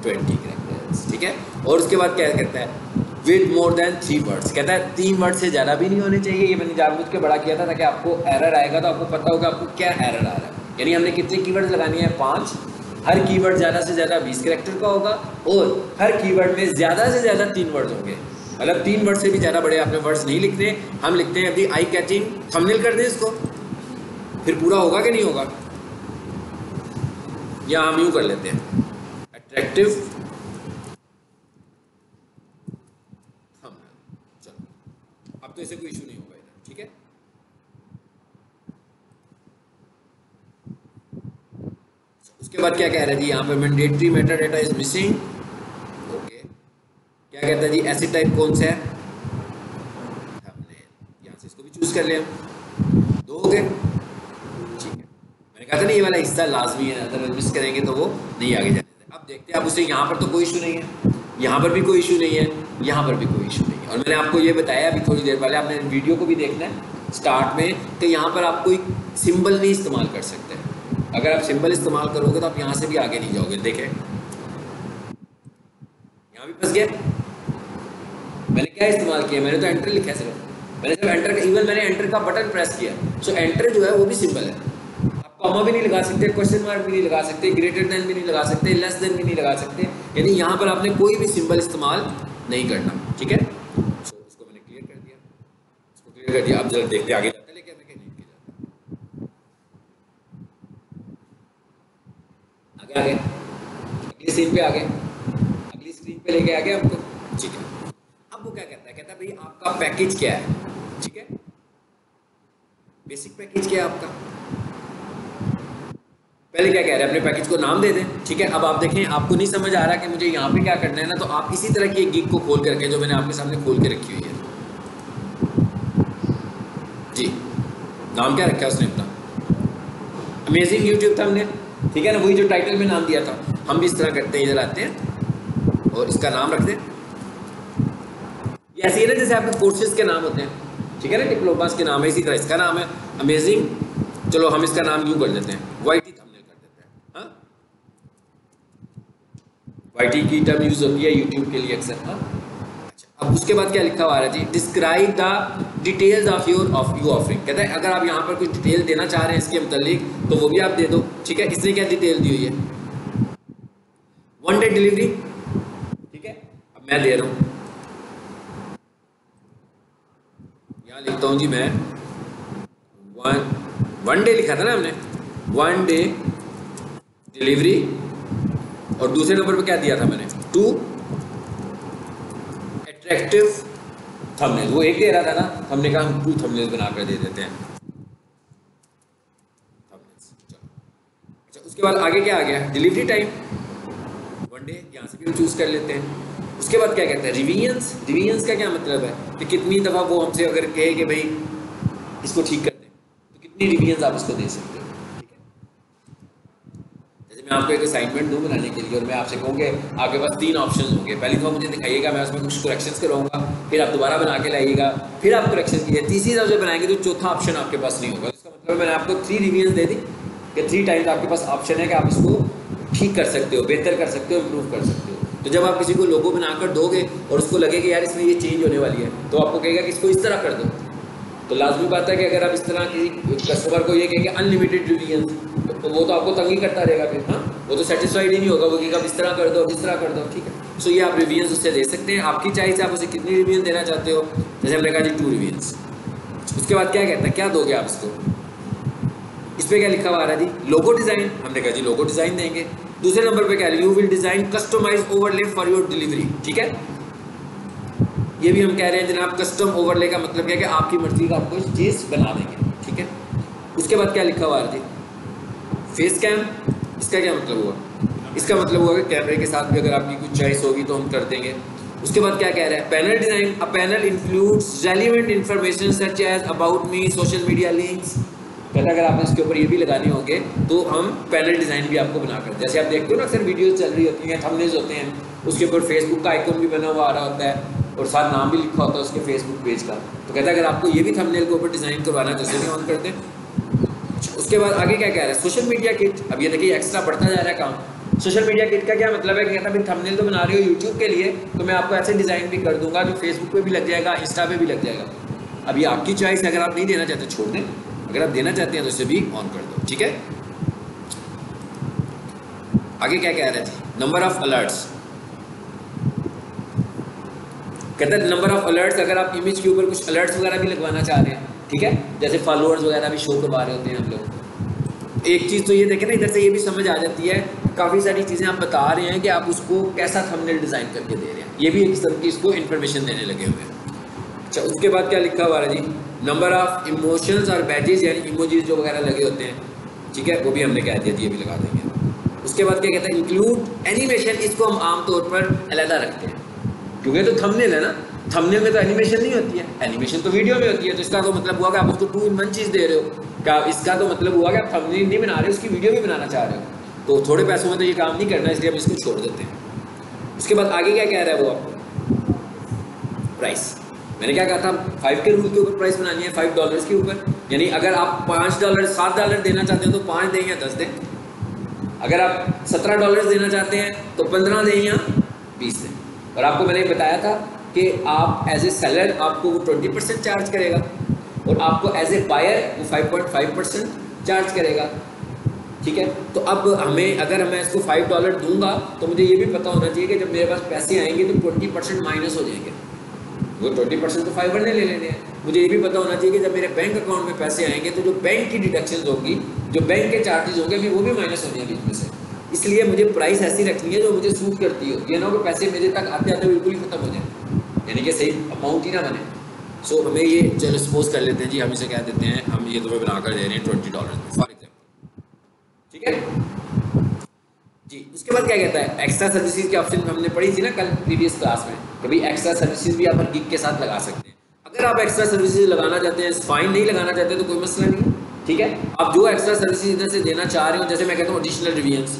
20 characters, ठीक है। और उसके बाद क्या कहता है, विद मोर देन 3 वर्ड्स, कहता है 3 वर्ड से ज़्यादा भी नहीं होने चाहिए। ये मैंने जानबूझ के बड़ा किया था ताकि आपको एरर आएगा तो आपको पता होगा आपको क्या एरर आ रहा है। यानी हमने कितने कीवर्ड्स लगानी है, 5। हर कीवर्ड ज़्यादा से ज़्यादा 20 कैरेक्टर का होगा और हर कीवर्ड में ज़्यादा से ज़्यादा 3 वर्ड्स होंगे। मतलब 3 वर्ड से भी ज़्यादा बड़े आपने वर्ड्स नहीं लिखने। हम लिखते हैं अभी आई कैचिंग थंबनेल कर दें इसको, फिर पूरा होगा कि नहीं होगा, या हम यूँ कर लेते हैं अट्रैक्टिव थंबनेल। चलो अब तो ऐसे कोई इशू नहीं होगा इधर, ठीक है। उसके बाद क्या कह रहे थे यहाँ पे, mandatory Meta data is missing. Okay, क्या कहता है जी, ऐसी टाइप कौन सा है, हमने यहाँ से इसको भी चूज कर लिया, 2 हो गए, ठीक है। मैंने कहा था ना ये वाला हिस्सा लाजमी है, अगर मिस करेंगे तो वो नहीं आगे जाने। अब देखते हैं, अब उसे यहाँ पर तो कोई इशू नहीं है, यहाँ पर भी कोई इशू नहीं है, यहाँ पर भी कोई इशू नहीं है। और मैंने आपको ये बताया अभी थोड़ी देर पहले, आपने वीडियो को भी देखना है स्टार्ट में, कि यहाँ पर आप कोई सिंबल नहीं इस्तेमाल कर सकते। अगर आप सिंबल इस्तेमाल करोगे तो आप यहाँ से भी आगे नहीं जाओगे। देखें यहाँ भी फंस गया। मैंने क्या इस्तेमाल किया, मैंने तो एंटर लिखा है सिर्फ, मैंने सिर्फ एंटर का, इवन मैंने एंटर का बटन प्रेस किया। सो एंटर जो है वो भी सिंबल है। आप कॉमा भी नहीं लगा सकते, क्वेश्चन मार्क भी नहीं लगा सकते, ग्रेटर देन भी नहीं लगा सकते, लेस देन भी नहीं लगा सकते। यानी यहाँ पर आपने कोई भी सिंबल इस्तेमाल नहीं करना, ठीक है। सो इसको मैंने क्लियर कर दिया, इसको क्लियर कर दिया। अब जरा देखते आगे जाते हैं, लेकिन मैं नहीं किया जाता। आगे अगली सीन पे आ गए, अगली स्क्रीन पे लेके आ गए हमको, ठीक है। अब वो क्या कहता है, कहता है भाई आपका पैकेज क्या है, ठीक है। बेसिक पैकेज क्या है आपका, पहले क्या कह रहे हैं, अपने पैकेज को नाम दे दें, ठीक है। अब आप देखें, आपको नहीं समझ आ रहा कि मुझे यहाँ पे क्या करना है ना, तो आप इसी तरह की एक गिग को खोल करके, जो मैंने आपके सामने खोल के रखी हुई है जी, नाम क्या रखा है उसने अपना, अमेजिंग यूट्यूब थंबनेल, ठीक है ना। वही जो टाइटल में नाम दिया था, हम भी इस तरह करते हैं, इधर आते हैं और इसका नाम रख दें। ये ऐसे ही ना जैसे आपके कोर्सेज के नाम होते हैं, ठीक है ना, डिप्लोमास के नाम है, इसी तरह इसका नाम है अमेजिंग। चलो हम इसका नाम यूँ कर देते हैं, वाईटी थंबनेल कर देते हैं। हाँ, वाईटी की टर्म यूज होती है यूट्यूब के लिए अक्सर। हाँ, अच्छा। अब उसके बाद क्या लिखा हुआ है जी, describe the details of your offering. कहता है अगर आप यहाँ पर कुछ डिटेल देना चाह रहे हैं इसके मुतालिक तो वो भी आप दे दो, ठीक है। इसने क्या डिटेल दी हुई है, 1 डे डिलीवरी, ठीक है। अब मैं दे रहा हूँ, यहाँ लिखता हूँ जी मैं, 1 डे लिखा था ना हमने, 1 डे डिलीवरी। और दूसरे नंबर पे क्या दिया था मैंने, 2 अट्रैक्टिव थंबनेल। वो एक दे रहा था ना, हमने कहा हम 2 थंबनेल बनाकर दे देते हैं। अच्छा, उसके बाद आगे क्या आ गया, डिलीवरी टाइम 1 डे, यहाँ से भी हम चूज कर लेते हैं। उसके बाद क्या कहता है, रिवीजन्स। रिवीजन्स का क्या मतलब है कि कितनी दफ़ा वो हमसे अगर कहे कि भाई इसको ठीक कर दें तो कितनी रिवीजन्स आप उसको दे सकते हो, ठीक है। जैसे मैं आपको एक असाइनमेंट दूँ बनाने के लिए और मैं आपसे कहूँ कि आपके पास 3 ऑप्शन होंगे, पहली दफ़ा मुझे दिखाइएगा, मैं उसमें कुछ करेक्शंस करवाऊंगा, फिर आप दोबारा बना के लाइएगा, फिर आप करेक्शन कीजिए, तीसरी दफ़ा बनाएंगे तो चौथा ऑप्शन आपके पास नहीं होगा। इसका मतलब मैंने आपको 3 रिवीजन्स दे दी कि 3 टाइम्स आपके पास ऑप्शन है कि आप इसको ठीक कर सकते हो, बेहतर कर सकते हो, इम्प्रूव कर सकते हो। तो जब आप किसी को लोगो बनाकर दोगे और उसको लगे कि यार इसमें ये चेंज होने वाली है, तो आपको कहेगा कि इसको इस तरह कर दो। तो लाजमी बात है कि अगर आप इस तरह किसी कस्टमर को ये कहेंगे अनलिमिटेड रिवीजन, तो वो तो आपको तंग ही करता रहेगा फिर। हाँ, वो तो सेटिस्फाइड ही नहीं होगा, वो कहेगा इस तरह कर दो, इस तरह कर दो, ठीक है। सो ये आप रिवीजन उससे दे सकते हैं, आपकी चॉइस है, आप उसे कितनी रिवीजन देना चाहते हो। जैसे हमने कहा जी 2 रिवीजन्स। उसके बाद क्या कहता है, क्या दोगे आप इसको, इस पर क्या लिखा हुआ आ रहा है जी, लोगो डिज़ाइन। हमने कहा जी लोगो डिज़ाइन देंगे। दूसरे नंबर पे क्या है, you will design customise overlay for your delivery, ठीक है। ये भी हम कह रहे हैं जनाब, कस्टम ओवरले का मतलब क्या है कि आपकी मर्जी का आपको चीज़ बना देंगे, ठीक है। उसके बाद क्या लिखा हुआ है जी, फेस कैम। इसका क्या मतलब हुआ, इसका मतलब हुआ कि कैमरे के साथ भी अगर आपकी कुछ चॉइस होगी तो हम कर देंगे। उसके बाद क्या कह रहा है, panel design. A panel includes relevant information such as about me, social media links. कहता है अगर आपने इसके ऊपर ये भी लगाने होंगे तो हम पैनल डिज़ाइन भी आपको बना कर, जैसे आप देखते हो ना अक्सर वीडियोस चल रही होती हैं, थंबनेल्स होते हैं, उसके ऊपर फेसबुक का आइकन भी बना हुआ आ रहा होता है और साथ नाम भी लिखा होता है उसके फेसबुक पेज का। तो कहता है अगर आपको ये भी थंबनेल के ऊपर डिज़ाइन करवाना है तो इसे भी ऑन कर दें। उसके बाद आगे क्या कह रहा है, सोशल मीडिया किट। अब ये देखिए एक्स्ट्रा बढ़ता जा रहा है काम। सोशल मीडिया किट का क्या मतलब है कि कहता है थंबनेल तो बना रही हो यूट्यूब के लिए, तो मैं आपको ऐसे डिज़ाइन भी कर दूंगा जो फेसबुक पे भी लग जाएगा, इंस्टा पे भी लग जाएगा। अब ये आपकी चॉइस है, अगर आप नहीं देना चाहते छोड़ दें, अगर आप देना चाहते हैं तो इसे भी ऑन कर दो, ठीक है। आगे क्या कह रहे थे, नंबर ऑफ अलर्ट्स। कहता है नंबर ऑफ अलर्ट्स, अगर आप इमेज के ऊपर कुछ अलर्ट्स वगैरह भी लगवाना चाह रहे हैं, ठीक है, जैसे फॉलोअर्स वगैरह भी शो करवा रहे होते हैं हम लोग। एक चीज़ तो ये देखें ना, इधर से ये भी समझ आ जाती है, काफ़ी सारी चीज़ें आप बता रहे हैं कि आप उसको कैसा थंबनेल डिज़ाइन करके दे रहे हैं, ये भी एक तरह की इसको इन्फॉर्मेशन देने लगे हुए हैं। अच्छा, उसके बाद क्या लिखा हुआ है जी, नंबर ऑफ इमोशंस और बैजेस यानी इमोजीज जो वगैरह लगे होते हैं, ठीक है, वो भी हमने कह दिया, ये भी लगा देंगे। उसके बाद क्या कहता है, इंक्लूड एनिमेशन, इसको हम आमतौर पर अलहदा रखते हैं क्योंकि तो थंबनेल है ना, थंबनेल में तो एनिमेशन नहीं होती है, एनिमेशन तो वीडियो में होती है। तो इसका तो मतलब हुआ कि आप उसको 2 in 1 चीज़ दे रहे हो, क्या इसका तो मतलब हुआ कि आप थंबनेल नहीं बना रहे, उसकी वीडियो भी बनाना चाह रहे हो। तो थोड़े पैसों में तो ये काम नहीं करना, इसलिए हम इसको छोड़ देते हैं। उसके बाद आगे क्या कह रहा है वो आपको, प्राइस। मैंने क्या कहा था, 5 के रूल के ऊपर प्राइस बनानी है, $5 के ऊपर, यानी अगर आप $5 $7 देना चाहते हैं तो 5 दें या 10 दें, अगर आप $17 देना चाहते हैं तो 15 दें या 20 दें। और आपको मैंने बताया था कि आप एज ए सेलर आपको वो 20% चार्ज करेगा और आपको एज ए बायर वो 5.5% चार्ज करेगा, ठीक है। तो अब हमें, अगर मैं इसको $5 दूंगा तो मुझे ये भी पता होना चाहिए कि जब मेरे पास पैसे आएंगे तो 20% माइनस हो जाएंगे, वो 20% तो फाइबर ने ले लेने हैं। मुझे ये भी पता होना चाहिए कि जब मेरे बैंक अकाउंट में पैसे आएंगे तो जो बैंक की डिडक्शन होगी, जो बैंक के चार्जेस होंगे, भी वो भी माइनस होने हैं बीच में से। इसलिए मुझे प्राइस ऐसी रखनी है जो मुझे सूट करती हो, ये ना हो कि पैसे मेरे तक आते आते बिल्कुल ही खत्म हो जाए, यानी कि सही अमाउंट ही ना बने। सो हमें ये, चलो सपोज कर लेते हैं जी, हम इसे कह देते हैं, हम ये तुम्हें बना कर दे रहे हैं $20 में फॉर एग्जाम्पल, ठीक है जी। उसके बाद क्या कहता है, एक्स्ट्रा सर्विसेज के ऑप्शन हमने पढ़ी थी ना कल प्रीवियस क्लास में, कभी एक्स्ट्रा सर्विसेज भी आप गिग के साथ लगा सकते हैं। अगर आप एक्स्ट्रा सर्विसेज लगाना चाहते हैं, फाइन नहीं लगाना चाहते तो कोई मसला नहीं, ठीक है। आप जो एक्स्ट्रा सर्विसेज इधर से देना चाह रहे हो, जैसे मैं कहता हूँ एडिशनल रिवीजन्स,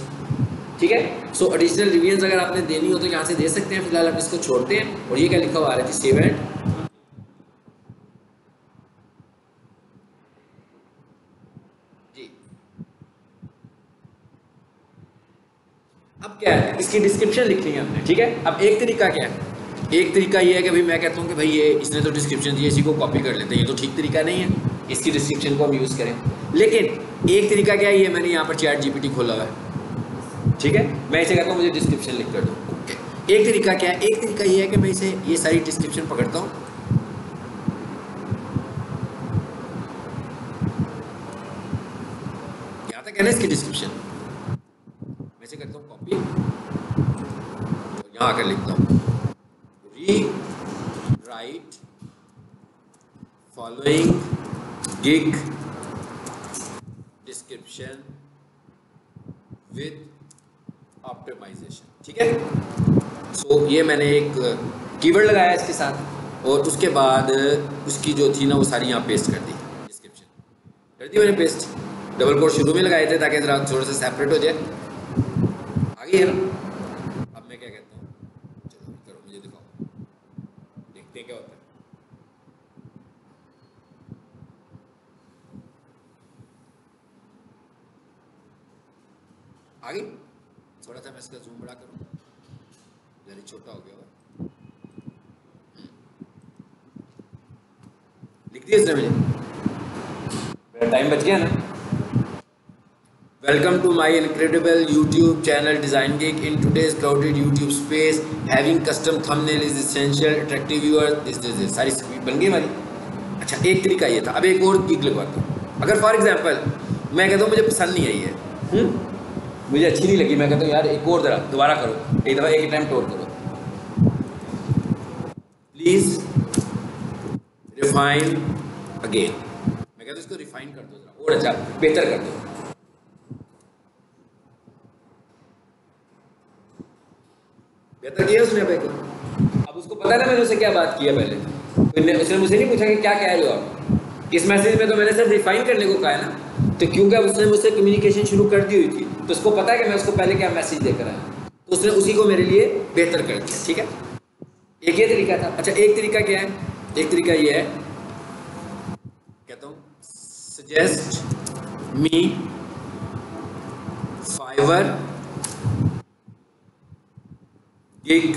ठीक है। सो एडिशनल रिवीजन्स अगर आपने देनी हो तो यहाँ से दे सकते हैं, फिलहाल आप इसको छोड़ते हैं। और ये क्या लिखा हुआ है जी, सेव एंड जी। अब क्या है, इसकी डिस्क्रिप्शन लिखनी है हमने, ठीक है। अब एक तरीका क्या है, एक तरीका ये है कि भाई मैं कहता हूँ कि भाई ये इसने तो डिस्क्रिप्शन दी है, इसी को कॉपी कर लेते हैं, ये तो ठीक तरीका नहीं है, इसकी डिस्क्रिप्शन को हम यूज़ करें। लेकिन एक तरीका क्या है, ये मैंने यहाँ पर चैट जीपीटी खोला हुआ है, ठीक है, मैं इसे कहता हूँ मुझे डिस्क्रिप्शन लिख कर दो, ओके। एक तरीका क्या है, एक तरीका ये है कि मैं इसे ये सारी डिस्क्रिप्शन पकड़ता हूँ, यहाँ तक है ना इसकी डिस्क्रिप्शन, मैं इसे करता हूँ कॉपी और यहाँ आकर लिखता हूँ rewrite following gig description with optimisation, ठीक है। सो ये मैंने एक कीवर्ड लगाया इसके साथ और उसके बाद उसकी जो थी ना वो सारी यहाँ पेस्ट कर दी, डिस्क्रिप्शन कर दी मैंने पेस्ट, डबल कोट शुरू में लगाए थे ताकि जरा थोड़ा सा सेपरेट हो जाए, आगे है ना। अब मैं क्या कहता हूँ, चलो करो, मुझे दिखाओ, देखते हैं क्या होता है। आगे थोड़ा सा मैं इसका जूम बड़ा करूँ, जरा छोटा हो गया हुआ, लिख दिया इसने मुझे, मेरा टाइम बच गया ना। Welcome to my incredible YouTube channel Design Geek. In today's crowded YouTube space, having custom thumbnail is essential. Attractive viewers, this सारी बन गई हमारी। अच्छा, एक तरीका ये था, अब एक और गिग लगवाता हूँ। अगर फॉर एग्जांपल मैं कहता हूँ मुझे पसंद नहीं आई है, मुझे अच्छी नहीं लगी, मैं कहता हूँ यार एक और जरा दोबारा करो, एक दफ़ा एक टाइम टोर करो, प्लीज़ रिफाइन अगेन, मैं कहता हूँ इसको रिफाइन कर दो जरा और अच्छा बेहतर कर दो, बेहतर किया उसने भाई को। अब उसको पता ना मैंने उससे क्या बात किया पहले, तो उसने मुझसे नहीं पूछा कि क्या कह रहे हो आप, इस मैसेज में तो मैंने सिर्फ रिफाइन करने को कहा है ना, तो क्योंकि अब उसने मुझसे कम्युनिकेशन शुरू कर दी हुई थी तो उसको पता है कि मैं उसको पहले क्या मैसेज देकर आया, तो उसने उसी को मेरे लिए बेहतर कर दिया, ठीक है। एक ये तरीका था। अच्छा, एक तरीका क्या है, एक तरीका ये है, कहता हूँ suggest me, Fiverr, gig,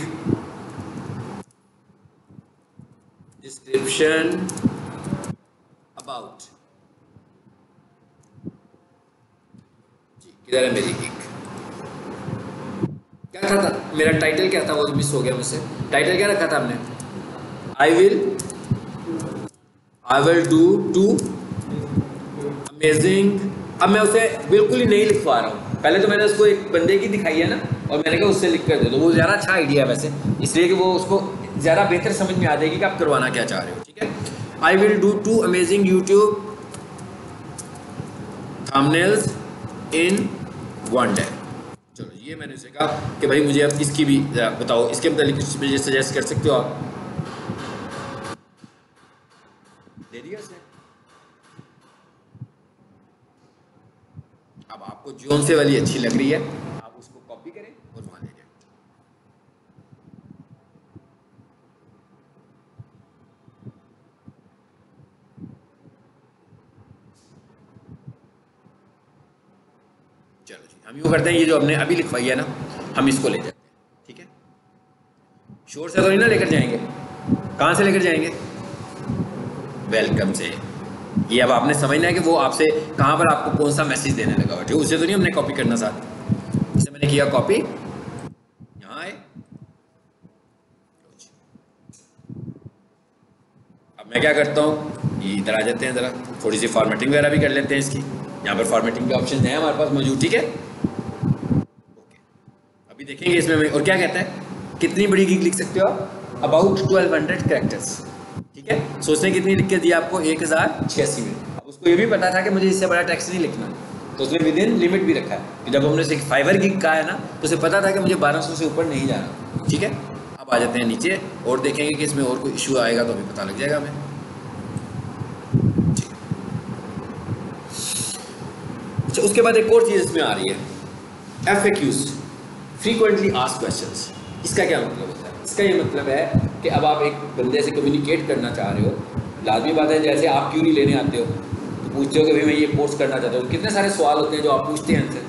description, about. जी किधर है मेरी गिग? क्या था मेरा टाइटल क्या था, वो मिस हो गया मुझसे। टाइटल क्या रखा था हमने? I will do two amazing. अब मैं उसे बिल्कुल ही नहीं लिखवा रहा हूँ। पहले तो मैंने उसको एक बंदे की दिखाई है ना, और मैंने कहा उससे लिख कर दे, तो वो ज़्यादा अच्छा आइडिया है वैसे, इसलिए कि वो उसको ज़्यादा बेहतर समझ में आ जाएगी कि आप करवाना क्या चाह रहे हो। ठीक है, I will do two amazing YouTube thumbnails in one day. चलो ये मैंने उसे कहा कि भाई मुझे अब इसकी भी बताओ, इसके मतलब कुछ मुझे सजेस्ट कर सकते हो आप? दे दिया उसने। अब आपको जोन से वाली अच्छी लग रही है, आप उसको कॉपी करें और वहां ले जाएं। चलो जी, हम यूँ करते हैं, ये जो हमने अभी लिखवाई है ना, हम इसको ले जाते हैं। ठीक है, शोर से तो नहीं ना लेकर जाएंगे? कहाँ से लेकर जाएंगे? वेलकम से। ये अब आपने समझना है कि वो आपसे कहाँ पर आपको कौन सा मैसेज देने लगा हुआ है। ठीक, उससे तो नहीं हमने कॉपी करना साथ। इसे मैंने किया कॉपी, यहाँ आए। अब मैं क्या करता हूँ, ये इधर आ जाते हैं, ज़रा थोड़ी सी फॉर्मेटिंग वगैरह भी कर लेते हैं इसकी। यहाँ पर फॉर्मेटिंग के ऑप्शन हैं हमारे पास मौजूद। ठीक है, ओके। अभी देखेंगे इसमें और क्या कहता है, कितनी बड़ी गिग लिख सकते हो आप? About 1200 characters. ठीक है, सोचने कितनी लिख के दिया आपको? 1086 में। अब उसको ये भी पता था कि मुझे इससे बड़ा टेक्स्ट नहीं लिखना, तो उसने विद इन लिमिट भी रखा है कि जब हमने उसे फाइवर गिग कहा है ना, तो उसे पता था कि मुझे 1200 से ऊपर नहीं जाना। ठीक है, अब आ जाते हैं नीचे और देखेंगे कि इसमें और कोई इशू आएगा तो अभी पता लग जाएगा हमें। अच्छा, उसके बाद एक और चीज़ इसमें आ रही है, FAQs, फ्रीक्वेंटली आस्क्ड क्वेश्चंस। इसका क्या मतलब होता है? इसका ये मतलब है कि अब आप एक बंदे से कम्युनिकेट करना चाह रहे हो, लाजमी बात है, जैसे आप क्यूरी लेने आते हो तो पूछते हो कि भाई मैं ये कोर्स करना चाहता हूँ, कितने सारे सवाल होते हैं जो आप पूछते हैं उनसे।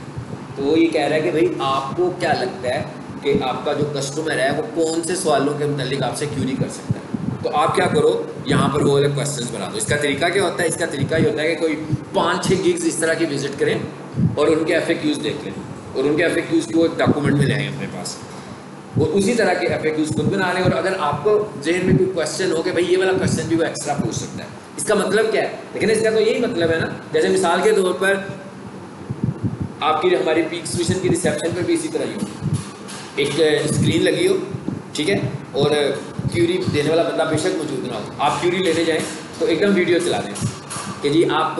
तो वो ये कह रहा है कि भाई आपको क्या लगता है कि आपका जो कस्टमर है वो कौन से सवालों के मतलब आपसे क्यूरी कर सकता है। तो आप क्या करो, यहाँ पर वो वाले क्वेश्चंस बना दो। इसका तरीका क्या होता है? इसका तरीका ये होता है कि कोई 5-6 गिग्स इस तरह की विजिट करें और उनके FAQs देख लें, और उनके FAQs को एक डॉक्यूमेंट में ले आएँ अपने पास, और उसी तरह के FAQs खुद बना लें। और अगर आपको जहन में कोई क्वेश्चन हो कि भाई ये वाला क्वेश्चन भी वो एक्स्ट्रा पूछ सकता है, इसका मतलब क्या है? लेकिन इसका तो यही मतलब है ना, जैसे मिसाल के तौर पर आपकी हमारी पीक्स मिशन की रिसेप्शन पर भी इसी तरह ही हो, एक स्क्रीन लगी हो, ठीक है, और क्यूरी देने वाला बंदा बेशक मौजूद ना हो, आप क्यूरी लेने जाएं तो एकदम वीडियो चला दें कि जी आप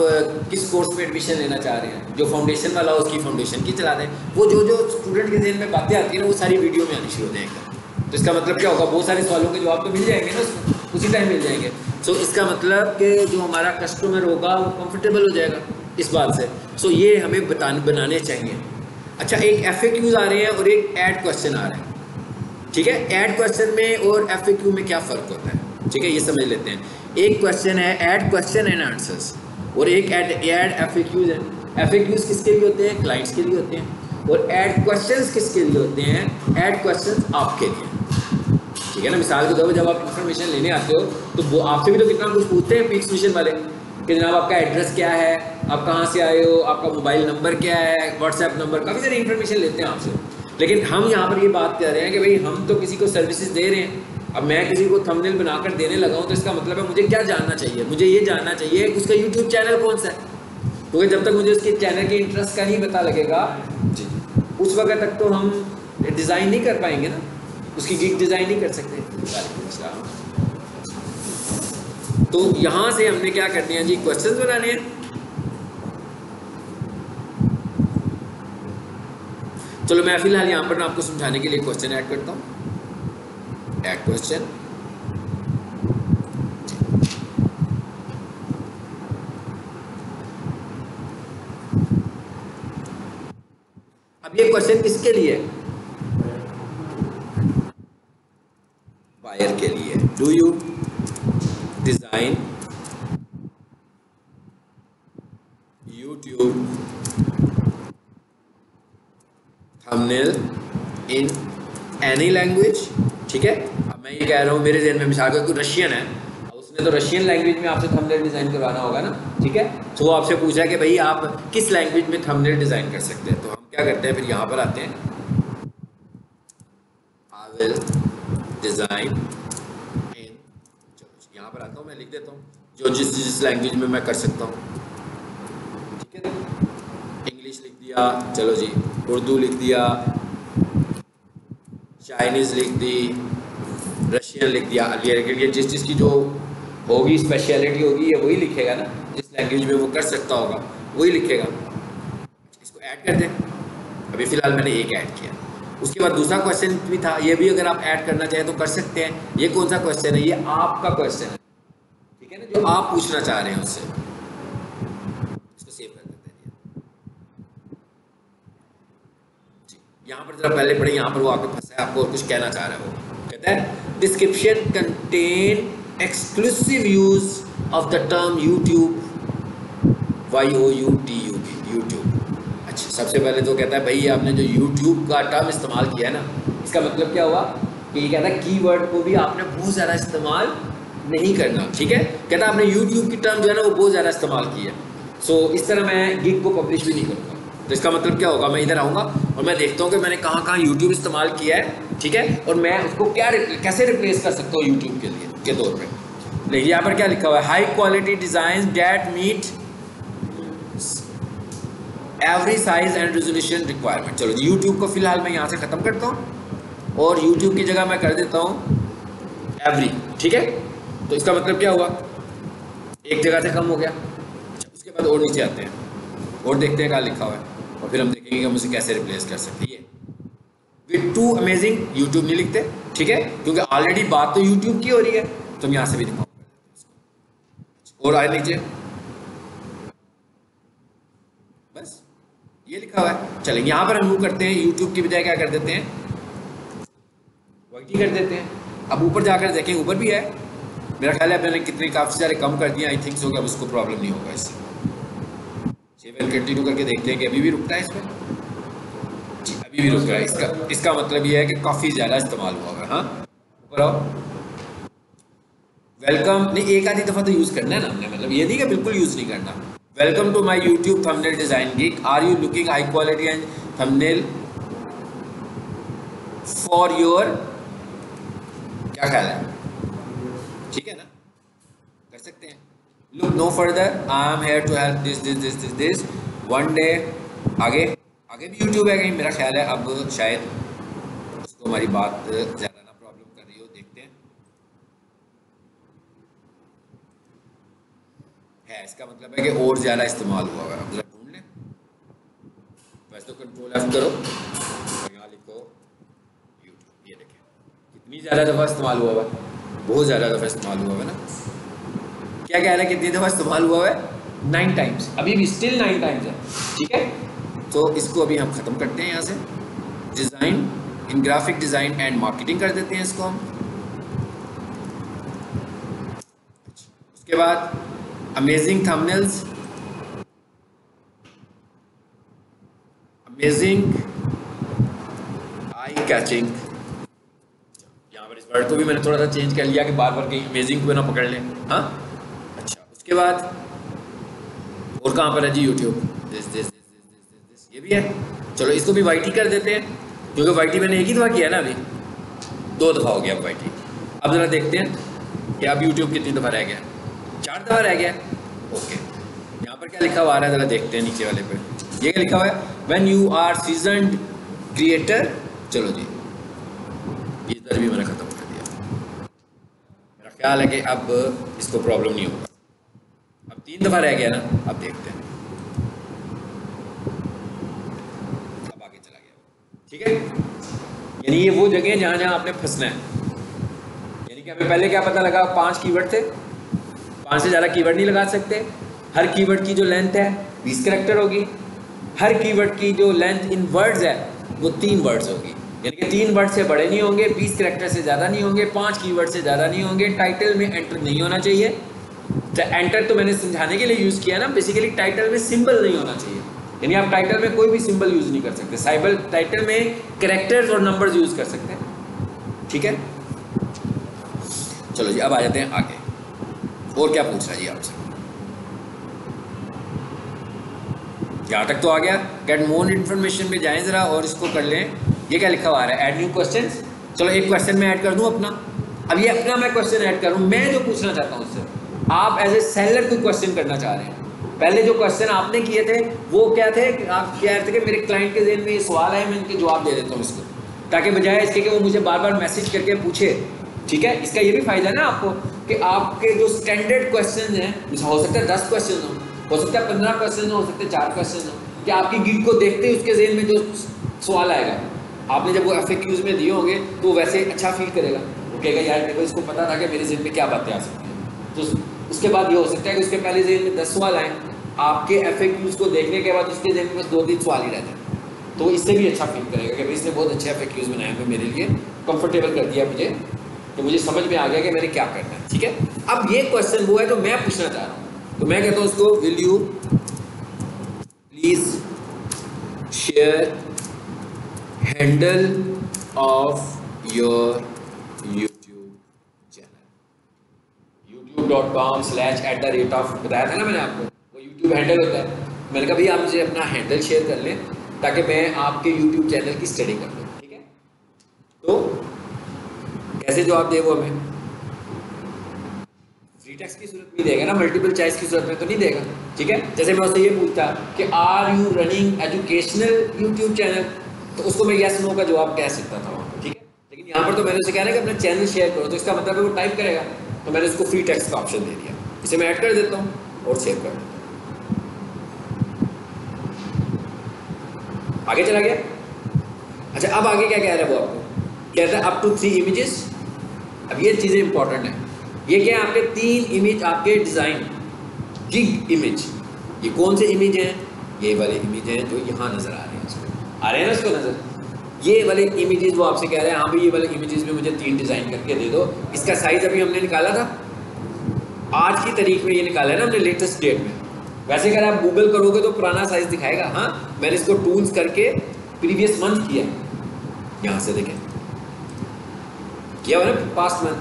किस कोर्स में एडमिशन लेना चाह रहे हैं, जो फाउंडेशन वाला हो उसकी फाउंडेशन की चला दें। वो जो जो स्टूडेंट के जहन में बातें आती हैं ना, वो सारी वीडियो में आनी शुरू हो जाएंगे। तो इसका मतलब क्या होगा, बहुत सारे सवालों के जवाब तो मिल जाएंगे ना उसमें, उसी टाइम मिल जाएंगे। सो इसका मतलब कि जो हमारा कस्टमर होगा वो कंफर्टेबल हो जाएगा इस बात से। सो ये हमें बनाने चाहिए। अच्छा, एक FAQs आ रहे हैं और एक ऐड क्वेश्चन आ रहे हैं। ठीक है, ऐड क्वेश्चन में और FAQ में क्या फ़र्क होता है? ठीक है, ये समझ लेते हैं। एक क्वेश्चन है ऐड क्वेश्चन एंड आंसर्स, और एक ऐड FAQs है। FAQs किसके लिए होते हैं? क्लाइंट्स के लिए होते हैं। और ऐड क्वेश्चंस किसके लिए होते हैं? ऐड क्वेश्चंस आपके लिए। ठीक है ना, मिसाल के तौर पर जब आप इन्फॉर्मेशन लेने आते हो तो वो आपसे भी तो कितना कुछ पूछते हैं पीक्स मिशन वाले कि जनाब आपका एड्रेस क्या है, आप कहाँ से आए हो, आपका मोबाइल नंबर क्या है, व्हाट्सएप नंबर, काफ़ी सारी इन्फॉर्मेशन लेते हैं आपसे। लेकिन हम यहाँ पर ये बात कर रहे हैं कि भाई हम तो किसी को सर्विसेज दे रहे हैं। अब मैं किसी को थंबनेल बनाकर देने लगा हूँ तो इसका मतलब है मुझे क्या जानना चाहिए? मुझे ये जानना चाहिए उसका यूट्यूब चैनल कौन सा है, क्योंकि जब तक मुझे उसके चैनल के इंटरेस्ट का नहीं पता लगेगा जी, उस वक्त तक तो हम डिज़ाइन नहीं कर पाएंगे ना, उसकी गिग डिज़ाइन नहीं कर सकते। तो यहाँ से हमने क्या करने हैं जी, क्वेश्चंस बनाने हैं। चलो मैं फिलहाल यहाँ पर आपको समझाने के लिए क्वेश्चन ऐड करता हूँ। ऐड क्वेश्चन, अब ये क्वेश्चन किसके लिए है? बायर के लिए। Do you design YouTube thumbnail in any language, ठीक है। अब मैं ये कह रहा हूँ, मेरे जहन में मिसाल का कोई रशियन है, अब उसने तो रशियन लैंग्वेज में आपसे थंबनेल डिज़ाइन करवाना होगा ना, ठीक है। तो वो आपसे पूछा है कि भाई आप किस लैंग्वेज में थंबनेल डिज़ाइन कर सकते हैं। तो हम क्या करते हैं, फिर यहाँ पर आते हैं, आई विल डिज़ाइन इन, चलो यहाँ पर आता हूँ, मैं लिख देता हूँ जो जिस लैंग्वेज में मैं कर सकता हूँ, ठीक है। इंग्लिश लिख दिया, चलो जी, उर्दू लिख दिया, चाइनीज़ लिख दी, रशियन लिख दिया। ये जिस चीज़ की जो होगी स्पेशलिटी होगी, ये वही लिखेगा ना, जिस लैंग्वेज में वो कर सकता होगा वही लिखेगा। इसको ऐड कर दें, अभी फ़िलहाल मैंने एक ऐड किया। उसके बाद दूसरा क्वेश्चन भी था, ये भी अगर आप ऐड करना चाहें तो कर सकते हैं। ये कौन सा क्वेश्चन है, ये आपका क्वेश्चन है, ठीक है ना, जो आप पूछना चाह रहे हैं उससे। इसको सेव कर देते हैं जी। यहाँ पर जरा पहले पढ़े, यहाँ पर वो आपके फंसा है, आपको और कुछ कहना चाह रहा है। वो कहता है description contain exclusive use of the term YouTube, YOUTUB, YouTube. अच्छा, सबसे पहले तो कहता है भाई आपने जो यूट्यूब का टर्म इस्तेमाल किया है ना, इसका मतलब क्या हुआ कि ये कहता है कीवर्ड को भी आपने बहुत ज़्यादा इस्तेमाल नहीं करना, ठीक है। कहता है आपने यूट्यूब की टर्म जो है ना वो बहुत ज़्यादा इस्तेमाल की है। सो इस तरह मैं गिग को पब्लिश भी नहीं करूँगा। तो इसका मतलब क्या होगा, मैं इधर आऊँगा और मैं देखता हूँ कि मैंने कहाँ कहाँ यूट्यूब इस्तेमाल किया है, ठीक है, और मैं उसको कैसे रिप्लेस कर सकता हूँ यूट्यूब के लिए के तौर पर। देखिए यहाँ पर क्या लिखा हुआ है, high quality design that meet every size and resolution requirement. चलो यूट्यूब को फिलहाल मैं यहाँ से ख़त्म करता हूँ और यूट्यूब की जगह मैं कर देता हूँ एवरी, ठीक है। तो इसका मतलब क्या हुआ, एक जगह से कम हो गया। उसके बाद और नीचे आते हैं और देखते हैं क्या लिखा हुआ है, और फिर हम देखेंगे कि हम उसे कैसे रिप्लेस कर सकते हैं। विद टू अमेजिंग, यूट्यूब नहीं लिखते, ठीक है, क्योंकि ऑलरेडी बात तो यूट्यूब की हो रही है। तो हम यहाँ से भी दिखाऊँ और आए नीचे, बस ये लिखा हुआ है। चलेंगे यहाँ पर हम मूव करते हैं, यूट्यूब की बजाय क्या कर देते हैं, YT कर देते हैं। अब ऊपर जाकर देखें, ऊपर भी है मेरा ख्याल है, मैंने कितने काफ़ी सारे कम कर दिए, आई थिंक सो कि अब उसको प्रॉब्लम नहीं होगा इससे। सेव एंड कंटिन्यू करके देखते हैं कि अभी भी रुकता है इसमें जी, अभी भी रुक रहा है। इसका मतलब ये है कि काफ़ी ज़्यादा इस्तेमाल हुआ है। हाँ, ऊपर आओ, वेलकम नहीं, एक आधी दफ़ा तो यूज़ करना है ना हमने, मतलब ये नहीं कि बिल्कुल यूज़ नहीं करना। Welcome to my YouTube thumbnail design gig, are you looking high quality and thumbnail for your, क्या ख्याल है, ठीक है ना, कर सकते हैं। Look no further, I am here to help this this this this this one day. आगे आगे भी यूट्यूब है कहीं, मेरा ख्याल है अब शायद उसको हमारी बात ज़्यादा ना प्रॉब्लम कर रही हो, देखते हैं। है, इसका मतलब है कि और ज़्यादा इस्तेमाल हुआ है। अब जरा ढूंढ लें, वैसे तो कंट्रोल F करो और यहाँ लिखो यूट्यूब, ये देखें कितनी ज़्यादा दफ़ा इस्तेमाल हुआ है, बहुत ज़्यादा दफ़ा इस्तेमाल हुआ है ना। क्या कह रहा है, कितनी दफ़ा इस्तेमाल हुआ है, 9 टाइम्स, अभी भी स्टिल 9 टाइम्स है, ठीक है। तो इसको अभी हम ख़त्म करते हैं यहाँ से। Design in graphic design and marketing कर देते हैं इसको हम। उसके बाद amazing thumbnails, amazing eye catching. यहाँ पर इस वर्ड को भी मैंने थोड़ा सा चेंज कर लिया कि बार बार कहीं अमेजिंग को ना पकड़ लें। हाँ, अच्छा, उसके बाद और कहाँ पर है जी, यूट्यूब, दिस ये भी है। चलो इसको भी YT कर देते हैं, क्योंकि YT मैंने एक ही दफ़ा किया ना, अभी 2 दफ़ा हो गया अब YT। अब ज़रा देखते हैं कि अब यूट्यूब कितनी दफ़ा रह गया, 4 दफ़ा रह गया। ओके, यहाँ पर क्या लिखा हुआ आ रहा है, ज़रा देखते हैं नीचे वाले पे, ये क्या लिखा हुआ है, when you are seasoned creator. चलो जी, ये इधर भी मैंने ख़त्म कर दिया। मेरा ख्याल है कि अब इसको प्रॉब्लम नहीं होगा। अब 3 दफ़ा रह गया ना, अब देखते हैं, अब आगे चला गया, ठीक है। यानी ये वो जगह है जहाँ आपने फंसना है। यानी कि हमें पहले क्या पता लगा, 5 कीवर्ड थे, 5 से ज़्यादा कीवर्ड नहीं लगा सकते। हर कीवर्ड की जो लेंथ है 20 कैरेक्टर होगी। हर कीवर्ड की जो लेंथ इन वर्ड्स है वो 3 वर्ड्स होगी, यानी कि 3 वर्ड से बड़े नहीं होंगे, 20 कैरेक्टर से ज़्यादा नहीं होंगे, 5 कीवर्ड से ज़्यादा नहीं होंगे। टाइटल में एंटर नहीं होना चाहिए। एंटर तो मैंने समझाने के लिए यूज़ किया ना, बेसिकली टाइटल में सिंबल नहीं होना चाहिए। यानी आप टाइटल में कोई भी सिंबल यूज नहीं कर सकते, साइबर टाइटल में कैरेक्टर्स और नंबर्स यूज कर सकते हैं, ठीक है। चलो जी अब आ जाते हैं आगे, और क्या पूछ रहा है जी आपसे, यहाँ तक तो आ गया। गेट मोर इन्फॉर्मेशन में जाएं जरा और इसको कर लें। ये क्या लिखा हुआ है, ऐड न्यू क्वेश्चन। चलो एक क्वेश्चन मैं ऐड कर दूं अपना, अब ये अपना मैं क्वेश्चन ऐड करूं, मैं जो पूछना चाहता हूं उससे, आप एज ए सेलर कोई क्वेश्चन करना चाह रहे हैं। पहले जो क्वेश्चन आपने किए थे वो क्या थे, आप कह रहे थे कि मेरे क्लाइंट के ज़हन में ये सवाल है, मैं इनके जवाब दे देता हूँ इसको, ताकि बजाय इसके कि वो मुझे बार बार मैसेज करके पूछे, ठीक है। इसका ये भी फायदा है ना आपको कि आपके जो स्टैंडर्ड क्वेश्चन हैं, हो सकता है 10 क्वेश्चन हो सकता है 15 क्वेश्चन हो सकते हैं 4 क्वेश्चन हो, कि आपकी गिग को देखते ही उसके ज़हन में जो सवाल आएगा, आपने जब वो FAQs में दिए होंगे तो वैसे अच्छा फील करेगा, वो कहेगा यार देखो इसको पता था कि मेरे ज़हन में क्या बातें आ सकती हैं। तो उसके बाद ये हो सकता है कि उसके पहले ज़हन में 10 सवाल आए, आपके FAQs को देखने के बाद उसके ज़हन में बस 2-3 सवाल ही रहते हैं, तो इससे भी अच्छा फील करेगा कि भाई इसने बहुत अच्छे FAQs बनाए हुए मेरे लिए, कंफर्टेबल कर दिया मुझे, तो मुझे समझ में आ गया कि मैंने क्या करना है, ठीक है। अब ये क्वेश्चन वो है जो मैं पूछना चाह रहा हूँ, तो मैं कहता हूँ उसको, will you please share handle of your YouTube channel, youtube.com/@, बताया था ना मैंने आपको, वो यूट्यूब हैंडल होता है। मैंने कहा भैया आप मुझे अपना हैंडल शेयर कर लें ताकि मैं आपके यूट्यूब चैनल की स्टडी कर लूँ, ठीक है। तो कैसे जवाब दे वो हमें, फ्री टेक्स्ट की सूरत में देगा ना, मल्टीपल चॉइस की सूरत में तो नहीं देगा, ठीक है। जैसे मैं उससे ये पूछता कि are you running educational YouTube channel, तो उसको मैं यस नो का जवाब कह सकता था वहाँ पर, ठीक है। लेकिन यहाँ पर तो मैंने उसे कह रहा है कि अपना चैनल शेयर करो, तो इसका मतलब है वो टाइप करेगा, तो मैंने उसको फ्री टेक्स्ट का ऑप्शन दे दिया, इसे मैं ऐड कर देता हूँ और सेव कर देता हूँ। आगे चला गया। अच्छा अब आगे क्या कह रहा है वो आपको, कहता है अप टू 3 इमेजेस। अब ये चीज़ें इंपॉर्टेंट हैं, ये क्या है, आपके 3 इमेज आपके डिज़ाइन, गिग इमेज, ये कौन से इमेज हैं, ये वाले इमेज हैं जो यहाँ नज़र आ रहे हैं, उसको आ रहे हैं ना उसको नज़र, ये वाले इमेजेस वो आपसे कह रहे हैं हाँ भाई ये वाले इमेजेस में मुझे 3 डिज़ाइन करके दे दो। इसका साइज़ अभी हमने निकाला था, आज की तारीख में ये निकाला है ना हमने, लेटेस्ट डेट में। वैसे अगर आप गूगल करोगे तो पुराना साइज़ दिखाएगा, हाँ मैंने इसको टूल्स करके प्रीवियस मंथ किया, यहाँ से देखें किया हुआ ना पास्ट मंथ,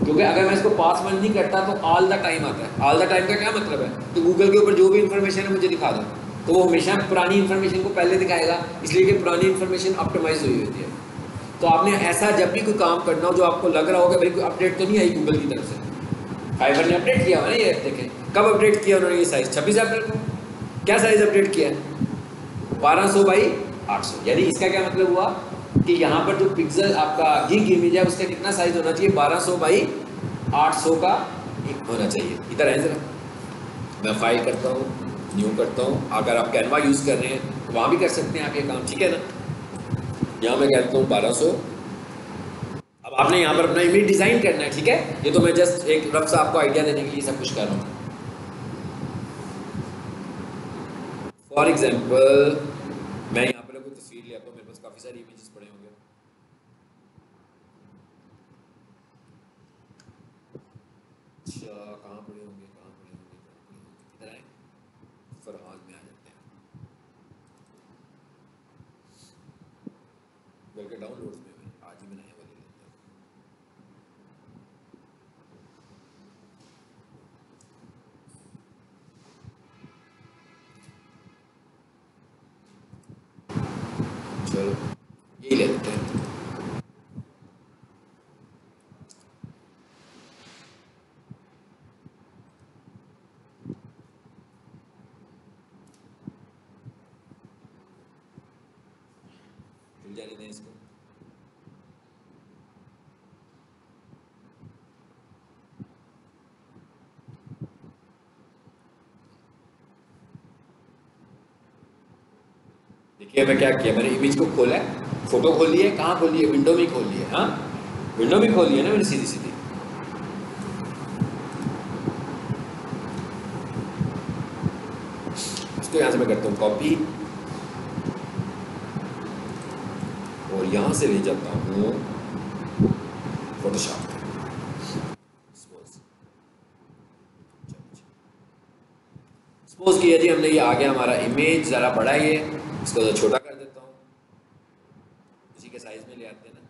क्योंकि अगर मैं इसको पास मंथ नहीं करता तो ऑल द टाइम आता है। ऑल द टाइम का क्या मतलब है, तो गूगल के ऊपर जो भी इंफॉर्मेशन है मुझे दिखा दो, तो वो हमेशा पुरानी इंफॉर्मेशन को पहले दिखाएगा, इसलिए कि पुरानी इंफॉर्मेशन ऑप्टिमाइज हुई होती है। तो आपने ऐसा जब भी कोई काम करना हो जो आपको लग रहा होगा भाई कोई अपडेट तो नहीं आई गूगल की तरफ से, फाइवर ने अपडेट किया हुआ ना, ये देखें कब अपडेट किया उन्होंने, ये साइज़ 26 अप्रैल को। क्या साइज़ अपडेट किया है, 1200x800, यानी इसका क्या मतलब हुआ कि यहाँ पर जो पिक्सल आपका गिग इमेज है उसका कितना साइज़ होना चाहिए, 1200x800 का एक होना चाहिए। इधर है जरा, मैं फाइल करता हूँ, न्यू करता हूँ। अगर आप कैनवा यूज़ कर रहे हैं तो वहाँ भी कर सकते हैं आप ये काम, ठीक है ना। यहाँ मैं कहता हूँ 1200। अब आपने यहाँ पर अपना इमेज डिज़ाइन करना है, ठीक है। ये तो मैं जस्ट एक रफ सा आपको आइडिया देने के लिए सब कुछ कर रहा हूँ। फॉर एग्जाम्पल मैं यहाँ पर कोई तस्वीर ले आता हूँ, मेरे पास काफ़ी सारी इमेजेस पड़े होंगे। अच्छा कहाँ पड़े होंगे, इधर आए, फरहान में आ जाते हैं, बल्कि डाउनलोड्स में आज ही बनाए वाले लेते हैं। चलो यही ले लेते हैं। जाने दें इसको। देखिए मैं क्या किया, मैंने इमेज को खोला है, फोटो खोल ली है, कहाँ खोल ली है, विंडो में खोल ली है, हाँ विंडो में खोल ली है ना मैंने सीधी सीधी। इसको यहाँ से मैं करता हूँ कॉपी और यहाँ से ले जाता हूँ फोटोशॉप। सपोज किया जी हमने ये आ गया हमारा इमेज, ज़रा बड़ा है ये, इसको ज़रा छोटा कर देता हूँ, इसी के साइज में ले आते हैं ना।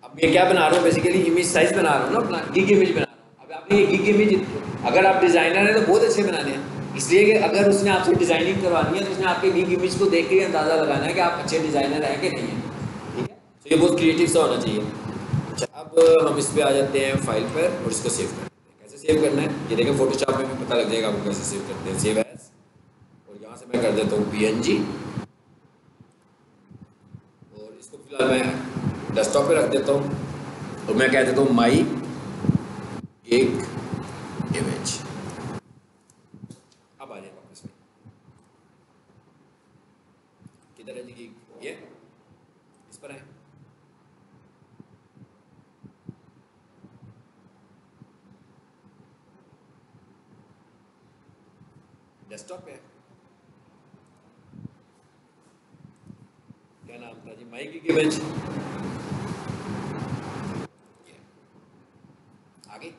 अब ये क्या बना रहा हूँ, बेसिकली इमेज साइज बना रहा हूँ ना अपना, गिग इमेज बना रहा हूँ। अब आपने ये गिग इमेज, अगर आप डिज़ाइनर हैं तो बहुत अच्छे बनाने हैं, इसलिए कि अगर उसने आपसे डिज़ाइनिंग करवानी है तो उसने आपके गिग इमेज को देख के अंदाज़ा लगाना है कि आप अच्छे डिज़ाइनर हैं कि नहीं हैं, ठीक है। तो ये बहुत क्रिएटिव सा होना चाहिए। अच्छा, अब हम इस पर आ जाते हैं फाइल पर और इसको सेव करते हैं। कैसे सेव करना है ये देखें, फोटोशॉप में भी पता लग जाएगा आपको कैसे सेव करते हैं। सेव एज, और यहाँ से मैं कर देता हूँ PNG, और इसको फिलहाल मैं डेस्कटॉप पे रख देता हूँ और मैं कह देता हूँ माई गिग इमेज। अब आ जाए वापस में, किधर है जी गिग, ये इस पर है। डेस्कटॉप पे है, क्या नाम था जी, माई गिग इमेज। आगे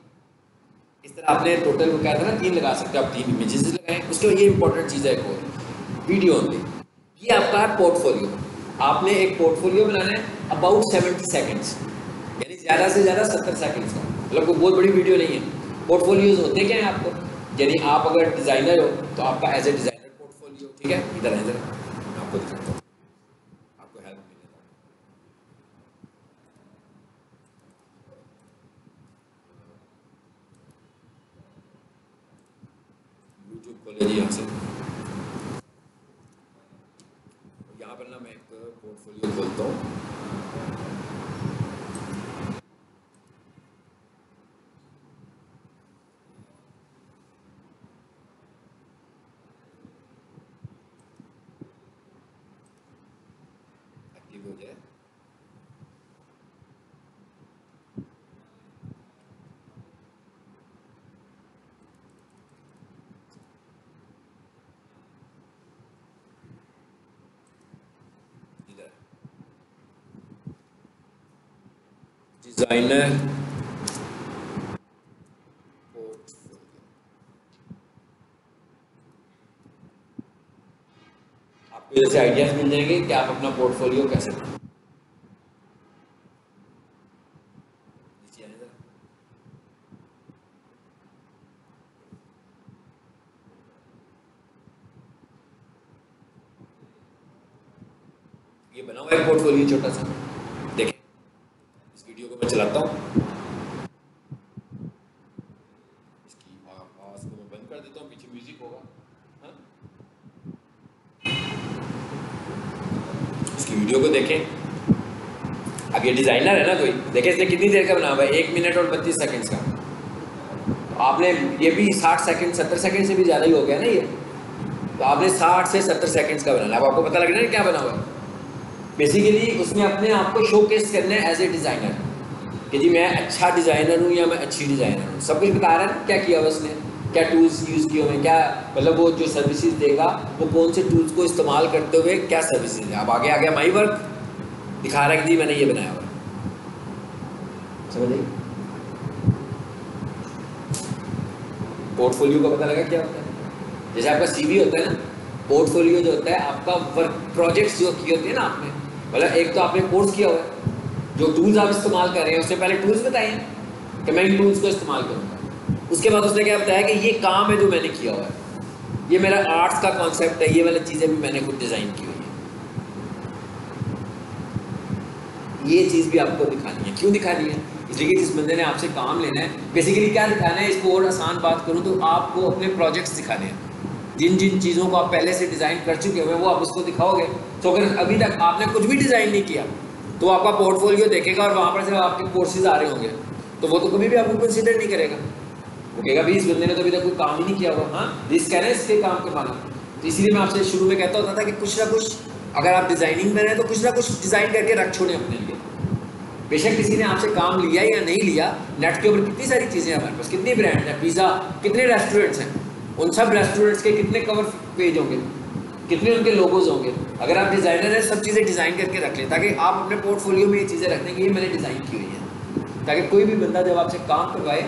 इस तरह आपने टोटल वो क्या था ना 3 लगा सकते हो आप, 3 इमेजेस लगाएं। उसके बाद ये इंपॉर्टेंट चीज़ है एक और, वीडियो होती है। ये आपका है पोर्टफोलियो। आपने एक पोर्टफोलियो बनाना है अबाउट 70 सेकेंड्स, यानी ज़्यादा से ज़्यादा 70 सेकेंड्स का, मतलब कोई बहुत बड़ी वीडियो नहीं है। पोर्टफोलियोज होते क्या हैं आपको, यानी आप अगर डिज़ाइनर हो तो आपका एज ए डिज़ाइनर पोर्टफोलियो, ठीक है। इधर है, इधर मैं आपको दिखाता हूँ, आपको हेल्प मिलेगा। यूट्यूब खोले जी यहाँ से, यहाँ पर ना मैं एक पोर्टफोलियो खोलता हूँ। एक्टिव हो जाए, इधर डिज़ाइनर पोर्टफोलियो। आपको जैसे आइडियाज मिल जाएंगे कि आप अपना पोर्टफोलियो कैसे बनाएं। नीचे आने जरा। ये बना हुआ है पोर्टफोलियो छोटा सा, देखें। इस वीडियो को मैं चलाता हूँ, इसकी आवाज को मैं बंद कर देता हूँ, पीछे म्यूजिक होगा, हाँ? इसकी वीडियो को देखें। अब ये डिजाइनर है ना कोई, देखें इसने कितनी देर का बना हुआ है, 1 मिनट और 32 सेकंड्स का। तो आपने ये भी 60 सेकंड 70 सेकंड से भी ज़्यादा ही हो गया ना ये, तो आपने 60 से 70 सेकंड्स का बनाना। अब आपको पता लग रहा है क्या बना हुआ है। बेसिकली उसने अपने आप को शोकेस करना है एज ए डिज़ाइनर, कि जी मैं अच्छा डिज़ाइनर हूँ या मैं अच्छी डिज़ाइनर हूँ। सब कुछ बता रहा है ना क्या किया हुआ उसने, क्या टूल्स यूज़ किए हुए, क्या मतलब वो जो सर्विसेज देगा वो कौन से टूल्स को इस्तेमाल करते हुए क्या सर्विसेज है। अब आगे आ गया माई वर्क, दिखा रहा है कि जी मैंने ये बनाया हुआ है, समझ आइए। पोर्टफोलियो का पता लगा क्या होता है, जैसे आपका CV होता है ना, पोर्टफोलियो जो होता है आपका वर्क प्रोजेक्ट्स जो किए होते हैं ना आपने, मतलब एक तो आपने कोर्स किया हुआ है, जो टूल्स आप इस्तेमाल कर रहे हैं उससे पहले टूल्स बताइए कि मैं इन टूल्स को इस्तेमाल करूँगा। उसके बाद उसने क्या बताया कि ये काम है जो मैंने किया हुआ है, ये मेरा आर्ट्स का कॉन्सेप्ट है, ये वाली चीज़ें भी मैंने खुद डिज़ाइन की हुई है। ये चीज़ भी आपको दिखानी है। क्यों दिखानी है, इसलिए कि जिस बंदे ने आपसे काम लेना है, बेसिकली क्या दिखाना है, इसको और आसान बात करूँ तो आपको अपने प्रोजेक्ट्स दिखाने हैं। जिन जिन चीज़ों को आप पहले से डिज़ाइन कर चुके हुए वो आप उसको दिखाओगे। तो अगर अभी तक आपने कुछ भी डिज़ाइन नहीं किया तो आपका पोर्टफोलियो देखेगा और वहाँ पर से आपके कोर्सेज आ रहे होंगे, तो वो तो कभी भी आपको कंसिडर नहीं करेगा। वो कहेगा भी इस बंदे ने तो अभी तक कोई काम ही नहीं किया हुआ, हाँ रिस्क है ना इसके काम के माना। तो इसीलिए मैं आपसे शुरू में कहता होता था कि कुछ ना कुछ अगर आप डिज़ाइनिंग में हैं तो कुछ ना कुछ डिज़ाइन करके रख छोड़ें अपने लिए। बेशक किसी ने आपसे काम लिया या नहीं लिया, नेट के ऊपर कितनी सारी चीज़ें हैं हमारे पास, कितनी ब्रांड हैं, पिज़्ज़ा, कितने रेस्टोरेंट्स हैं, उन सब रेस्टोरेंट्स के कितने कवर पेज होंगे, कितने उनके लोगोज होंगे। अगर आप डिज़ाइनर हैं, सब चीज़ें डिज़ाइन करके रख लें ताकि आप अपने पोर्टफोलियो में ये चीज़ें रख दें कि ये मैंने डिज़ाइन की हुई है, ताकि कोई भी बंदा जब आपसे काम करवाए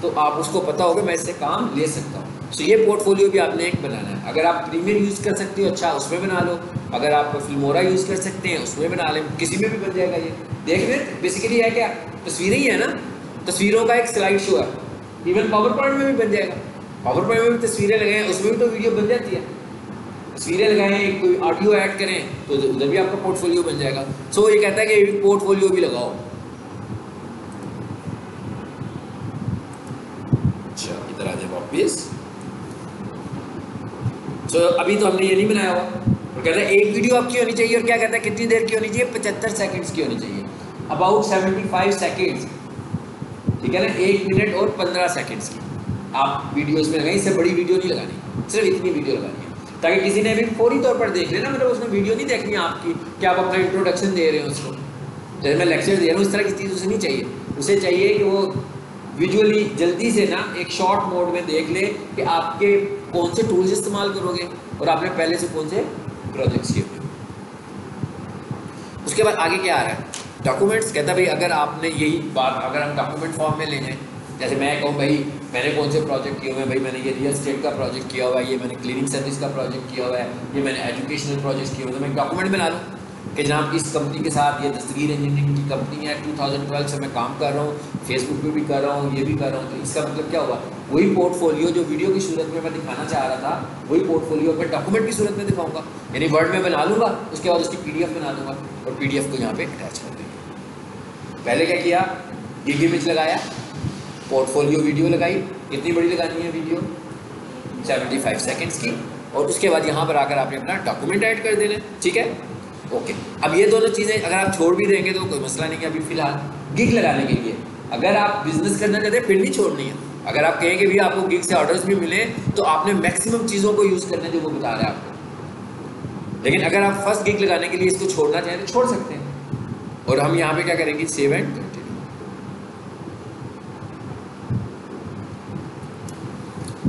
तो आप उसको पता होगा मैं इससे काम ले सकता हूँ। तो ये पोर्टफोलियो भी आपने एक बनाना है। अगर आप प्रीमियर यूज़ कर सकते हो, अच्छा उसमें बना लो। अगर आप फिल्मोरा यूज़ कर सकते हैं, उसमें बना लें, किसी में भी बन जाएगा। ये देख लें, बेसिकली है क्या, तस्वीरें ही है ना, तस्वीरों का एक स्लाइड शो है। इवन पावर पॉइंट में भी बन जाएगा। पावर पॉइंट में भी तस्वीरें लगाएं, उसमें भी तो वीडियो बन जाती है। तस्वीरें लगाएं, कोई ऑडियो ऐड करें तो उधर भी आपका पोर्टफोलियो बन जाएगा। सो ये कहता है कि पोर्टफोलियो भी लगाओ। अच्छा, इधर आ जाए वापिस। सो अभी तो हमने ये नहीं बनाया हुआ, और कहता है एक वीडियो आपकी होनी चाहिए, और क्या कहता है कितनी देर की होनी चाहिए, 75 सेकंड्स की होनी चाहिए, अबाउट 75 सेकंड्स, ठीक है ना, 1 मिनट और 15 सेकंड्स की आप वीडियोस में लगाएं। इससे बड़ी वीडियो नहीं लगानी, सिर्फ इतनी वीडियो लगानी है ताकि किसी ने भी फौरी तौर पर देख लेना। मतलब उसमें वीडियो नहीं देखनी आपकी कि आप अपना इंट्रोडक्शन दे रहे हो उसको, जैसे मैं लेक्चर दे रहा हूँ, इस तरह की चीज़ उसे नहीं चाहिए। उसे चाहिए कि वो विजुअली जल्दी से ना एक शॉर्ट मोड में देख ले कि आपके कौन से टूल्स इस्तेमाल करोगे और आपने पहले से कौन से प्रोजेक्ट्स किए हुए। उसके बाद आगे क्या आ रहा है, डॉक्यूमेंट्स। कहता है भाई अगर आपने यही बात अगर हम डॉक्यूमेंट फॉर्म में ले जाएं, जैसे मैं कहूँ भाई मैंने कौन से प्रोजेक्ट किए हुए हैं, भाई मैंने ये रियल एस्टेट का प्रोजेक्ट किया हुआ है, ये मैंने क्लीनिंग सर्विस का प्रोजेक्ट किया हुआ है, ये मैंने एजुकेशनल प्रोजेक्ट किया हुआ है, तो मैं डॉक्यूमेंट बना लूँ कि जनाब इस कंपनी के साथ ये दस्तगीर इंजीनियरिंग की कंपनी है, 2012 से मैं काम कर रहा हूँ, फेसबुक पे भी कर रहा हूँ, ये भी कर रहा हूँ। तो इसका मतलब क्या हुआ, वही पोर्टफोलियो जो वीडियो की सूरत में मैं दिखाना चाह रहा था, वही पोर्टफोलियो मैं डॉक्यूमेंट की सूरत में दिखाऊंगा। यानी वर्ड में बना लूँगा, उसके बाद उसकी PDF बना दूँगा और PDF को यहाँ पे अटैच कर देंगे। पहले क्या किया, गिग इमेज लगाया, पोर्टफोलियो वीडियो लगाई, कितनी बड़ी लगानी है वीडियो, 75 सेकेंड्स की, और उसके बाद यहाँ पर आकर आपने अपना डॉक्यूमेंट ऐड कर देना, ठीक है, ओके। अब ये दोनों चीज़ें अगर आप छोड़ भी देंगे तो कोई मसला नहीं है। अभी फिलहाल गिग लगाने के लिए अगर आप बिजनेस करना चाहते हैं फिर नहीं छोड़नी है। अगर आप कहें कि भी आपको गिग से ऑर्डर्स भी मिले तो आपने मैक्सिमम चीज़ों को यूज़ करना जो वो बता रहा है आपको। लेकिन अगर आप फर्स्ट गिग लगाने के लिए इसको छोड़ना चाहें तो छोड़ सकते हैं। और हम यहाँ पे क्या करेंगे, सेव एंड कंटिन्यू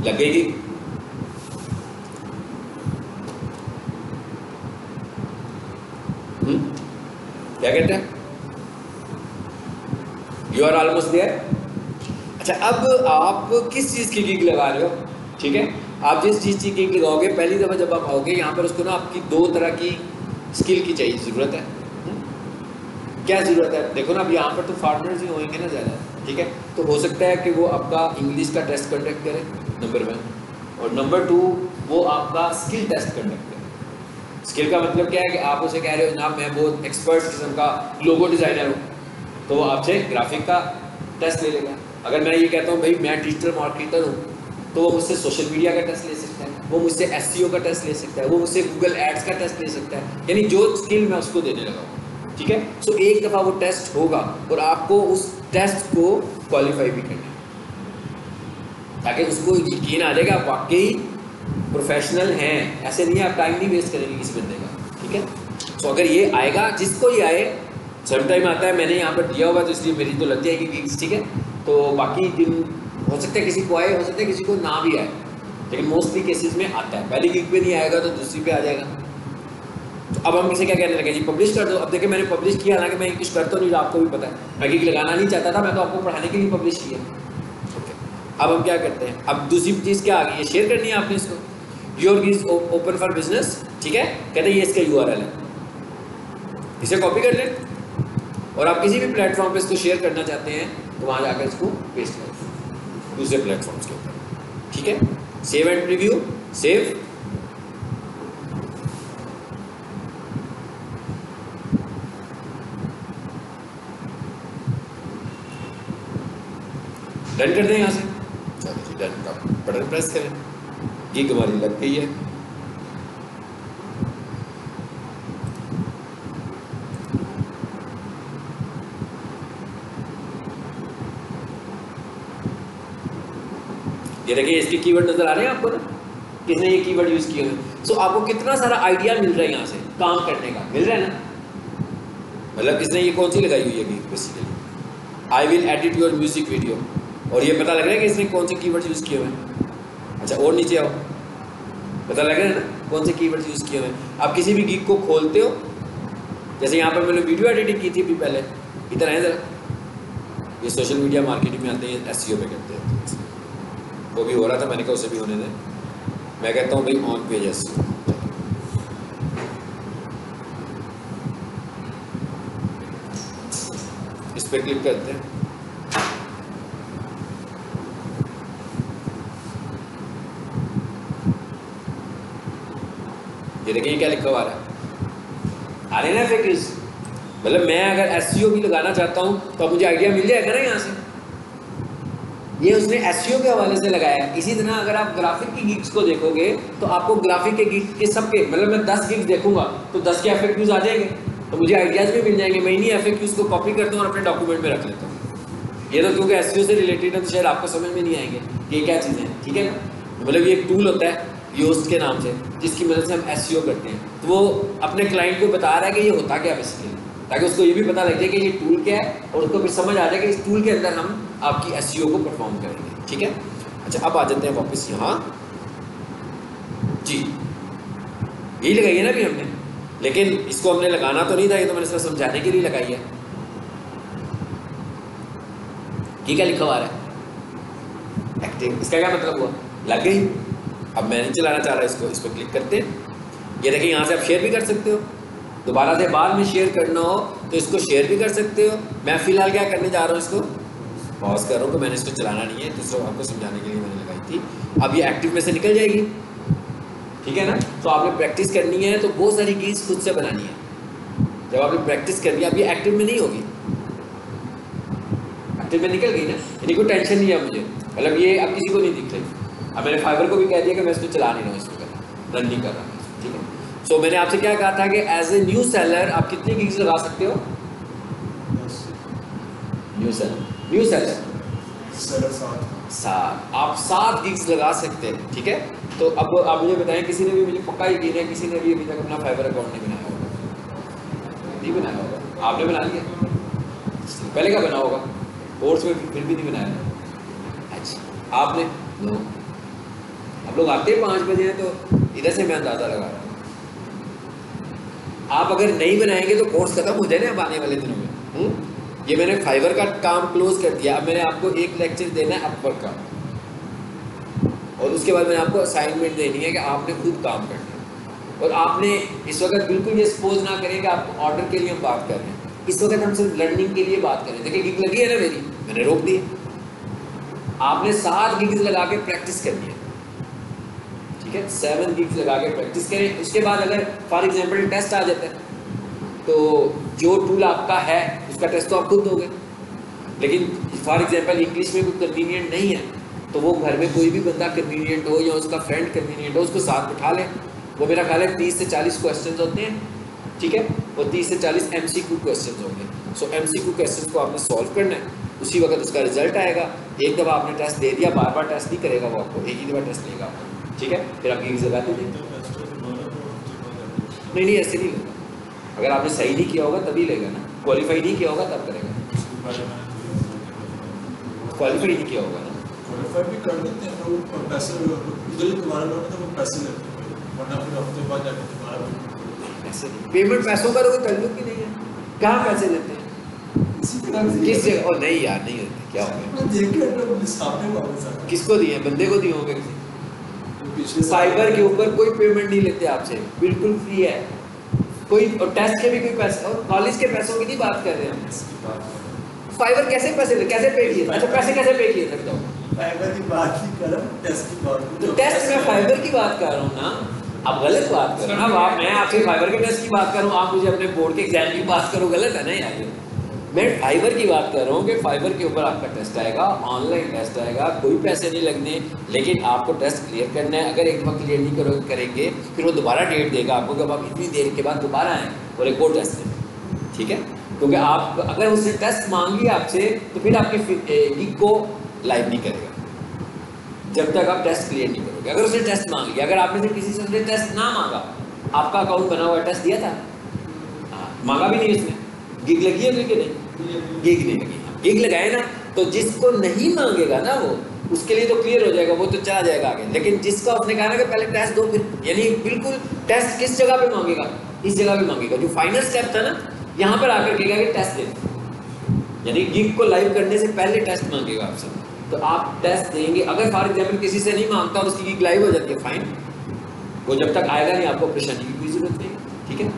लगेगी। क्या कहते हैं, यू आर ऑलमोस्ट देयर। अच्छा, अब आप किस चीज़ की गिग लगा रहे हो, ठीक है। आप जिस चीज़ की गिग लगाओगे, पहली दफ़ा जब आप आओगे यहाँ पर, उसको ना आपकी 2 तरह की स्किल की चाहिए, ज़रूरत है। क्या ज़रूरत है, देखो ना अब यहाँ पर तो फार्मर्स ही होंगे ना ज़्यादा, ठीक है। तो हो सकता है कि वो आपका इंग्लिश का टेस्ट कंडक्ट करे, नंबर 1, और नंबर 2 वो आपका स्किल टेस्ट कंडक्ट करे। स्किल का मतलब क्या है कि आप उसे कह रहे हो जनाब मैं बहुत एक्सपर्ट किस्म का लोगो डिज़ाइनर हूँ, तो वो आपसे ग्राफिक का टेस्ट ले लेगा। अगर मैं ये कहता हूँ भाई मैं डिजिटल मार्केटर हूँ, तो वो मुझसे सोशल मीडिया का टेस्ट ले सकता है, वो मुझसे SEO का टेस्ट ले सकता है, वो मुझसे गूगल एड्स का टेस्ट ले सकता है। यानी जो स्किल मैं उसको देने लगा हूँ, ठीक है। सो एक दफ़ा वो टेस्ट होगा और आपको उस टेस्ट को क्वालिफाई भी करना है ताकि उसको यकीन आ जाएगा आप वाकई प्रोफेशनल हैं। ऐसे नहीं आप टाइम नहीं वेस्ट करेंगे किसी बंदे का, ठीक है। तो अगर ये आएगा, जिसको ये आए, सम टाइम आता है, मैंने यहाँ पर दिया हुआ तो इसलिए मेरी तो लगती है कि गिग्स, ठीक है। तो बाकी दिन हो सकता है किसी को आए, हो सकता है किसी को ना भी आए, लेकिन मोस्टली केसेस में आता है। पहली गिग पे नहीं आएगा तो दूसरी पे आ जाएगा। तो अब हम इसे क्या कहने लगे जी, पब्लिश कर दो। अब देखिए मैंने पब्लिश किया, हालांकि मैं कुछ कर तो नहीं रहा, आपको भी पता है, मैं गिग लगाना नहीं चाहता था, मैं तो आपको पढ़ाने के लिए पब्लिश किया। अब हम क्या करते हैं, अब दूसरी चीज़ क्या आ गई है, शेयर करनी है आपने इसको। Your gig open for business, ठीक है। कहते हैं ये इसका URL है, इसे कॉपी कर लें और आप किसी भी प्लेटफॉर्म पे इसको शेयर करना चाहते हैं तो वहाँ जाकर इसको पेस्ट करें दूसरे प्लेटफॉर्म्स के ऊपर, ठीक है। Save and preview, save, done कर दें यहाँ से। चलो जी, डन का बटन प्रेस करें, गिग हमारी लग गई है। ये देखिए इसके कीवर्ड नजर आ रहे हैं आपको ना, किसने ये कीवर्ड यूज किए हुए। सो आपको कितना सारा आइडिया मिल रहा है यहाँ से काम करने का, मिल रहा है ना। मतलब इसने ये कौन सी लगाई हुई है basically, I will edit your music video, और ये पता लग रहा है कि इसने कौन से कीवर्ड यूज किए हुए हैं। अच्छा और नीचे आओ, पता लग रहा है ना, कौन से कीवर्ड्स यूज़ किए हुए हैं। आप किसी भी गिग को खोलते हो, जैसे यहाँ पर मैंने वीडियो एडिटिंग की थी अभी पहले, इधर है ज़रा, ये सोशल मीडिया मार्केटिंग में आते हैं, SEO पे करते हैं, वो भी हो रहा था, मैंने कहा उसे भी होने दें। मैं कहता हूँ भाई ऑन पेज SEO, इस पर क्लिक करते हैं। ये देखिए क्या लिखा हुआ है, आ रहे ना FAQs। मतलब मैं अगर SEO भी लगाना चाहता हूँ तो मुझे आइडिया मिल जाएगा ना यहाँ से। ये उसने SEO के हवाले से लगाया है। इसी तरह अगर आप ग्राफिक की गिग्स को देखोगे तो आपको ग्राफिक के गिग के सबके, मतलब मैं 10 गिग्स देखूंगा तो 10 के FAQs आ जाएंगे, तो मुझे आइडियाज़ भी मिल जाएंगे। मैं इन्हीं FAQs को कॉपी करता हूँ और अपने डॉक्यूमेंट में रख लेता हूँ। ये तो क्योंकि SEO से रिलेटेड है तो शायद आपको समझ में नहीं आएंगे ये क्या चीज़ें हैं, ठीक है ना। मतलब ये एक टूल होता है योस्ट के नाम से, जिसकी मदद से हम SEO करते हैं। तो वो अपने क्लाइंट को बता रहा है कि ये होता क्या बेसिकली, ताकि उसको ये भी पता लग जाए कि ये टूल क्या है और उसको फिर समझ आ जाए कि इस टूल के अंदर हम आपकी SEO को परफॉर्म करेंगे, ठीक है। अच्छा, अब आ जाते हैं वापस यहाँ जी, यही लगाई है ना अभी हमने, लेकिन इसको हमने लगाना तो नहीं था, ये तो मैंने सिर्फ समझाने के लिए लगाई है। ये क्या लिखा हुआ है, एक्टिव, इसका क्या मतलब हुआ, लग गई। अब मैं नहीं चलाना चाह रहा इसको, इस पर क्लिक करते हैं। ये देखिए यहाँ से आप शेयर भी कर सकते हो, दोबारा से बाद में शेयर करना हो तो इसको शेयर भी कर सकते हो। मैं फिलहाल क्या करने जा रहा हूँ, इसको पॉज कर रहा हूँ कि मैंने इसको चलाना नहीं है, दूसरों आपको समझाने के लिए मैंने लगाई थी। अब ये एक्टिव में से निकल जाएगी, ठीक है ना। तो आपने प्रैक्टिस करनी है तो बहुत सारी कीज खुद से बनानी है। जब आपने प्रैक्टिस कर लिया, अब ये एक्टिव में नहीं होगी, एक्टिव में निकल गई ना, यानी कोई टेंशन नहीं है मुझे, मतलब ये अब किसी को नहीं दिख रही। अब मैंने फाइबर को भी कह दिया कि मैं इसको चला नहीं रहा हूँ, इसको रन नहीं कर रहा हूँ, ठीक है। सो मैंने आपसे क्या कहा था कि एज ए न्यू सेलर आप कितनी गिग्स लगा सकते हो, न्यू सेलर 7, आप 7 गिग्स लगा सकते हैं, ठीक है। तो अब आप मुझे बताएं, किसी ने भी, मुझे पक्का यकीन है किसी ने भी अभी तक अपना फाइबर अकाउंट नहीं बनाया होगा, नहीं बनाया होगा, आपने बना लिया, पहले क्या बना होगा, कोर्स में फिर भी नहीं बनाया। अच्छा, आपने नो, आप लोग आते हैं 5 बजे हैं तो इधर से मैं अंदाज़ा लगा रहा हूँ। आप अगर नहीं बनाएंगे तो कोर्स खत्म हो जाए ना अब आने वाले दिनों में। ये मैंने फाइबर का काम क्लोज कर दिया। अब मैंने आपको एक लेक्चर देना है अपवर्क का, और उसके बाद मैंने आपको असाइनमेंट देनी है कि आपने खुद काम करना है। और आपने इस वक्त बिल्कुल ये सपोज ना करें कि आप ऑर्डर के लिए हम बात कर रहे हैं, इस वक्त हम सिर्फ लर्निंग के लिए बात कर रहे हैं। देखिए गिग लगी है ना मेरी, मैंने रोक दी। आपने 7 गिग्स लगा के प्रैक्टिस करनी है, ठीक है, 7 गिग्स लगा के प्रैक्टिस करें। उसके बाद अगर फॉर एग्जांपल टेस्ट आ जाता है तो जो टूल आपका है उसका टेस्ट तो आप खुद दोगे, लेकिन फॉर एग्जांपल इंग्लिश में कोई कन्वीनियंट नहीं है तो वो घर में कोई भी बंदा कन्वीनियंट हो या उसका फ्रेंड कन्वीनियंट हो, उसको साथ बिठा लें। वो मेरा ख्याल है 30 से 40 क्वेश्चन होते हैं, ठीक है, और 30 से 40 MCQ क्वेश्चन होंगे। सो MCQ क्वेश्चन को आपने सॉल्व करना है, उसी वक्त उसका रिजल्ट आएगा। एक दफ़ा आपने टेस्ट दे दिया, बार बार टेस्ट नहीं करेगा वो आपको, एक ही दफ़ा टेस्ट लेगा आपको, ठीक है। फिर आप गिग्स लगा दीजिए। नहीं, ऐसे नहीं लेगा, अगर आपने सही नहीं किया होगा तभी लेगा ना, क्वालिफाई नहीं किया होगा तब करेगा, क्वालिफाई नहीं किया होगा ना, क्वालिफाई भी कर लेते हैं तो वो पैसे इधर तुम्हारा लोन है तो वो पैसे लेते हैं, वरना फिर हफ्ते बाद जाकर तुम्हारा ऐसे नहीं। पेमेंट पैसों का कोई ताल्लुक ही नहीं है, कहाँ पैसे देते हैं किस जगह, और नहीं यार नहीं होते, क्या हो गया, किसको दिए, बंदे को दिए होंगे किसी। फाइबर के ऊपर कोई पेमेंट नहीं लेते आपसे, बिल्कुल फ्री है कोई, और टेस्ट के भी कोई पैसे, और कॉलेज के पैसों की नहीं बात कर रहे हैं। फाइबर कैसे पैसे कैसे पे किए, अच्छा पैसे कैसे पे किए थे बताओ, फाइबर की बात नहीं कर रहा हूं, टेस्ट की बात, तो टेस्ट में फाइबर की बात कर रहा हूँ ना, आप गलत बात कर रहे हो ना। मैं आपसे फाइबर के टेस्ट की बात कर रहा हूँ, आप मुझे अपने बोर्ड के एग्जाम की बात करो, गलत है ना यार। मैं फाइबर की बात कर रहा हूँ कि फाइबर के ऊपर आपका टेस्ट आएगा, ऑनलाइन टेस्ट आएगा, कोई पैसे नहीं लगने, लेकिन आपको टेस्ट क्लियर करना है। अगर एक बार क्लियर नहीं करेंगे फिर वो दोबारा डेट देगा आपको कि अब आप इतनी देर के बाद दोबारा आएँ और एक और टेस्ट दें, ठीक है। क्योंकि आप अगर उसने टेस्ट मांगी आपसे तो फिर आपकी गिग को लाइव नहीं करेगा जब तक आप टेस्ट क्लियर नहीं करोगे। अगर उसने टेस्ट मांग लिया, अगर आपने से किसी से उसने टेस्ट ना मांगा, आपका अकाउंट बना हुआ टेस्ट दिया था, मांगा भी नहीं उसने, गिग लगी है कि नहीं, गिग नहीं लगी, गिग लगाए ना, तो जिसको नहीं मांगेगा ना वो उसके लिए तो क्लियर हो जाएगा, वो तो चला जाएगा आगे। लेकिन जिसका उसने कहा ना कि पहले टेस्ट दो, फिर यानी बिल्कुल टेस्ट किस जगह पे मांगेगा, इस जगह पे मांगेगा। जो फाइनल स्टेप था ना, यहाँ पर आकर कहेगा कि टेस्ट दे, यानी गिग को लाइव करने से पहले टेस्ट मांगेगा आपसे। तो आप टेस्ट देंगे। अगर फॉर एग्जाम्पल किसी से नहीं मांगता और उसकी गिग लाइव हो जाती है, फाइन, वो जब तक आएगा नहीं आपको परेशानी की कोई जरूरत नहीं, ठीक है।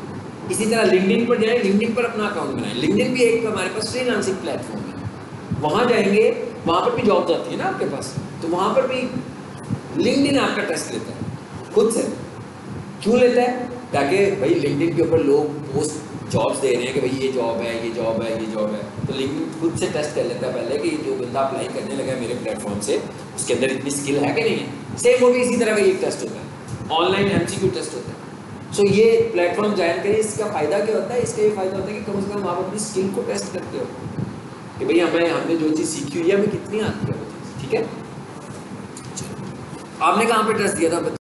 इसी तरह लिंक्डइन पर जाएं, लिंक्डइन पर अपना अकाउंट बनाएं। लिंक्डइन भी एक हमारे पास फ्रीलांसिंग प्लेटफॉर्म है, वहाँ जाएंगे, वहाँ पर भी जॉब्स आती है ना आपके पास, तो वहाँ पर भी लिंक्डइन आपका टेस्ट लेता है खुद से। क्यों लेता है? ताकि भाई लिंक्डइन के ऊपर लोग पोस्ट जॉब्स दे रहे हैं कि भाई ये जॉब है, ये जॉब है, ये जॉब है, तो लिंक्डइन खुद से टेस्ट कर लेता है पहले कि जो बंदा अप्लाई करने लगा है मेरे प्लेटफॉर्म से, उसके अंदर इतनी स्किल है कि नहीं है। सेम वो भी इसी तरह का एक टेस्ट होता है, ऑनलाइन MCQ टेस्ट होता है। सो ये प्लेटफॉर्म ज्वाइन करिए। इसका फ़ायदा क्या होता है? इसका ये फ़ायदा होता है कि कम से कम आप अपनी स्किल को टेस्ट करते हो कि भाई हमने जो चीज़ सीखी हुई है हमें कितनी आती है वो चीज़, ठीक है। आपने कहाँ पे टेस्ट दिया था?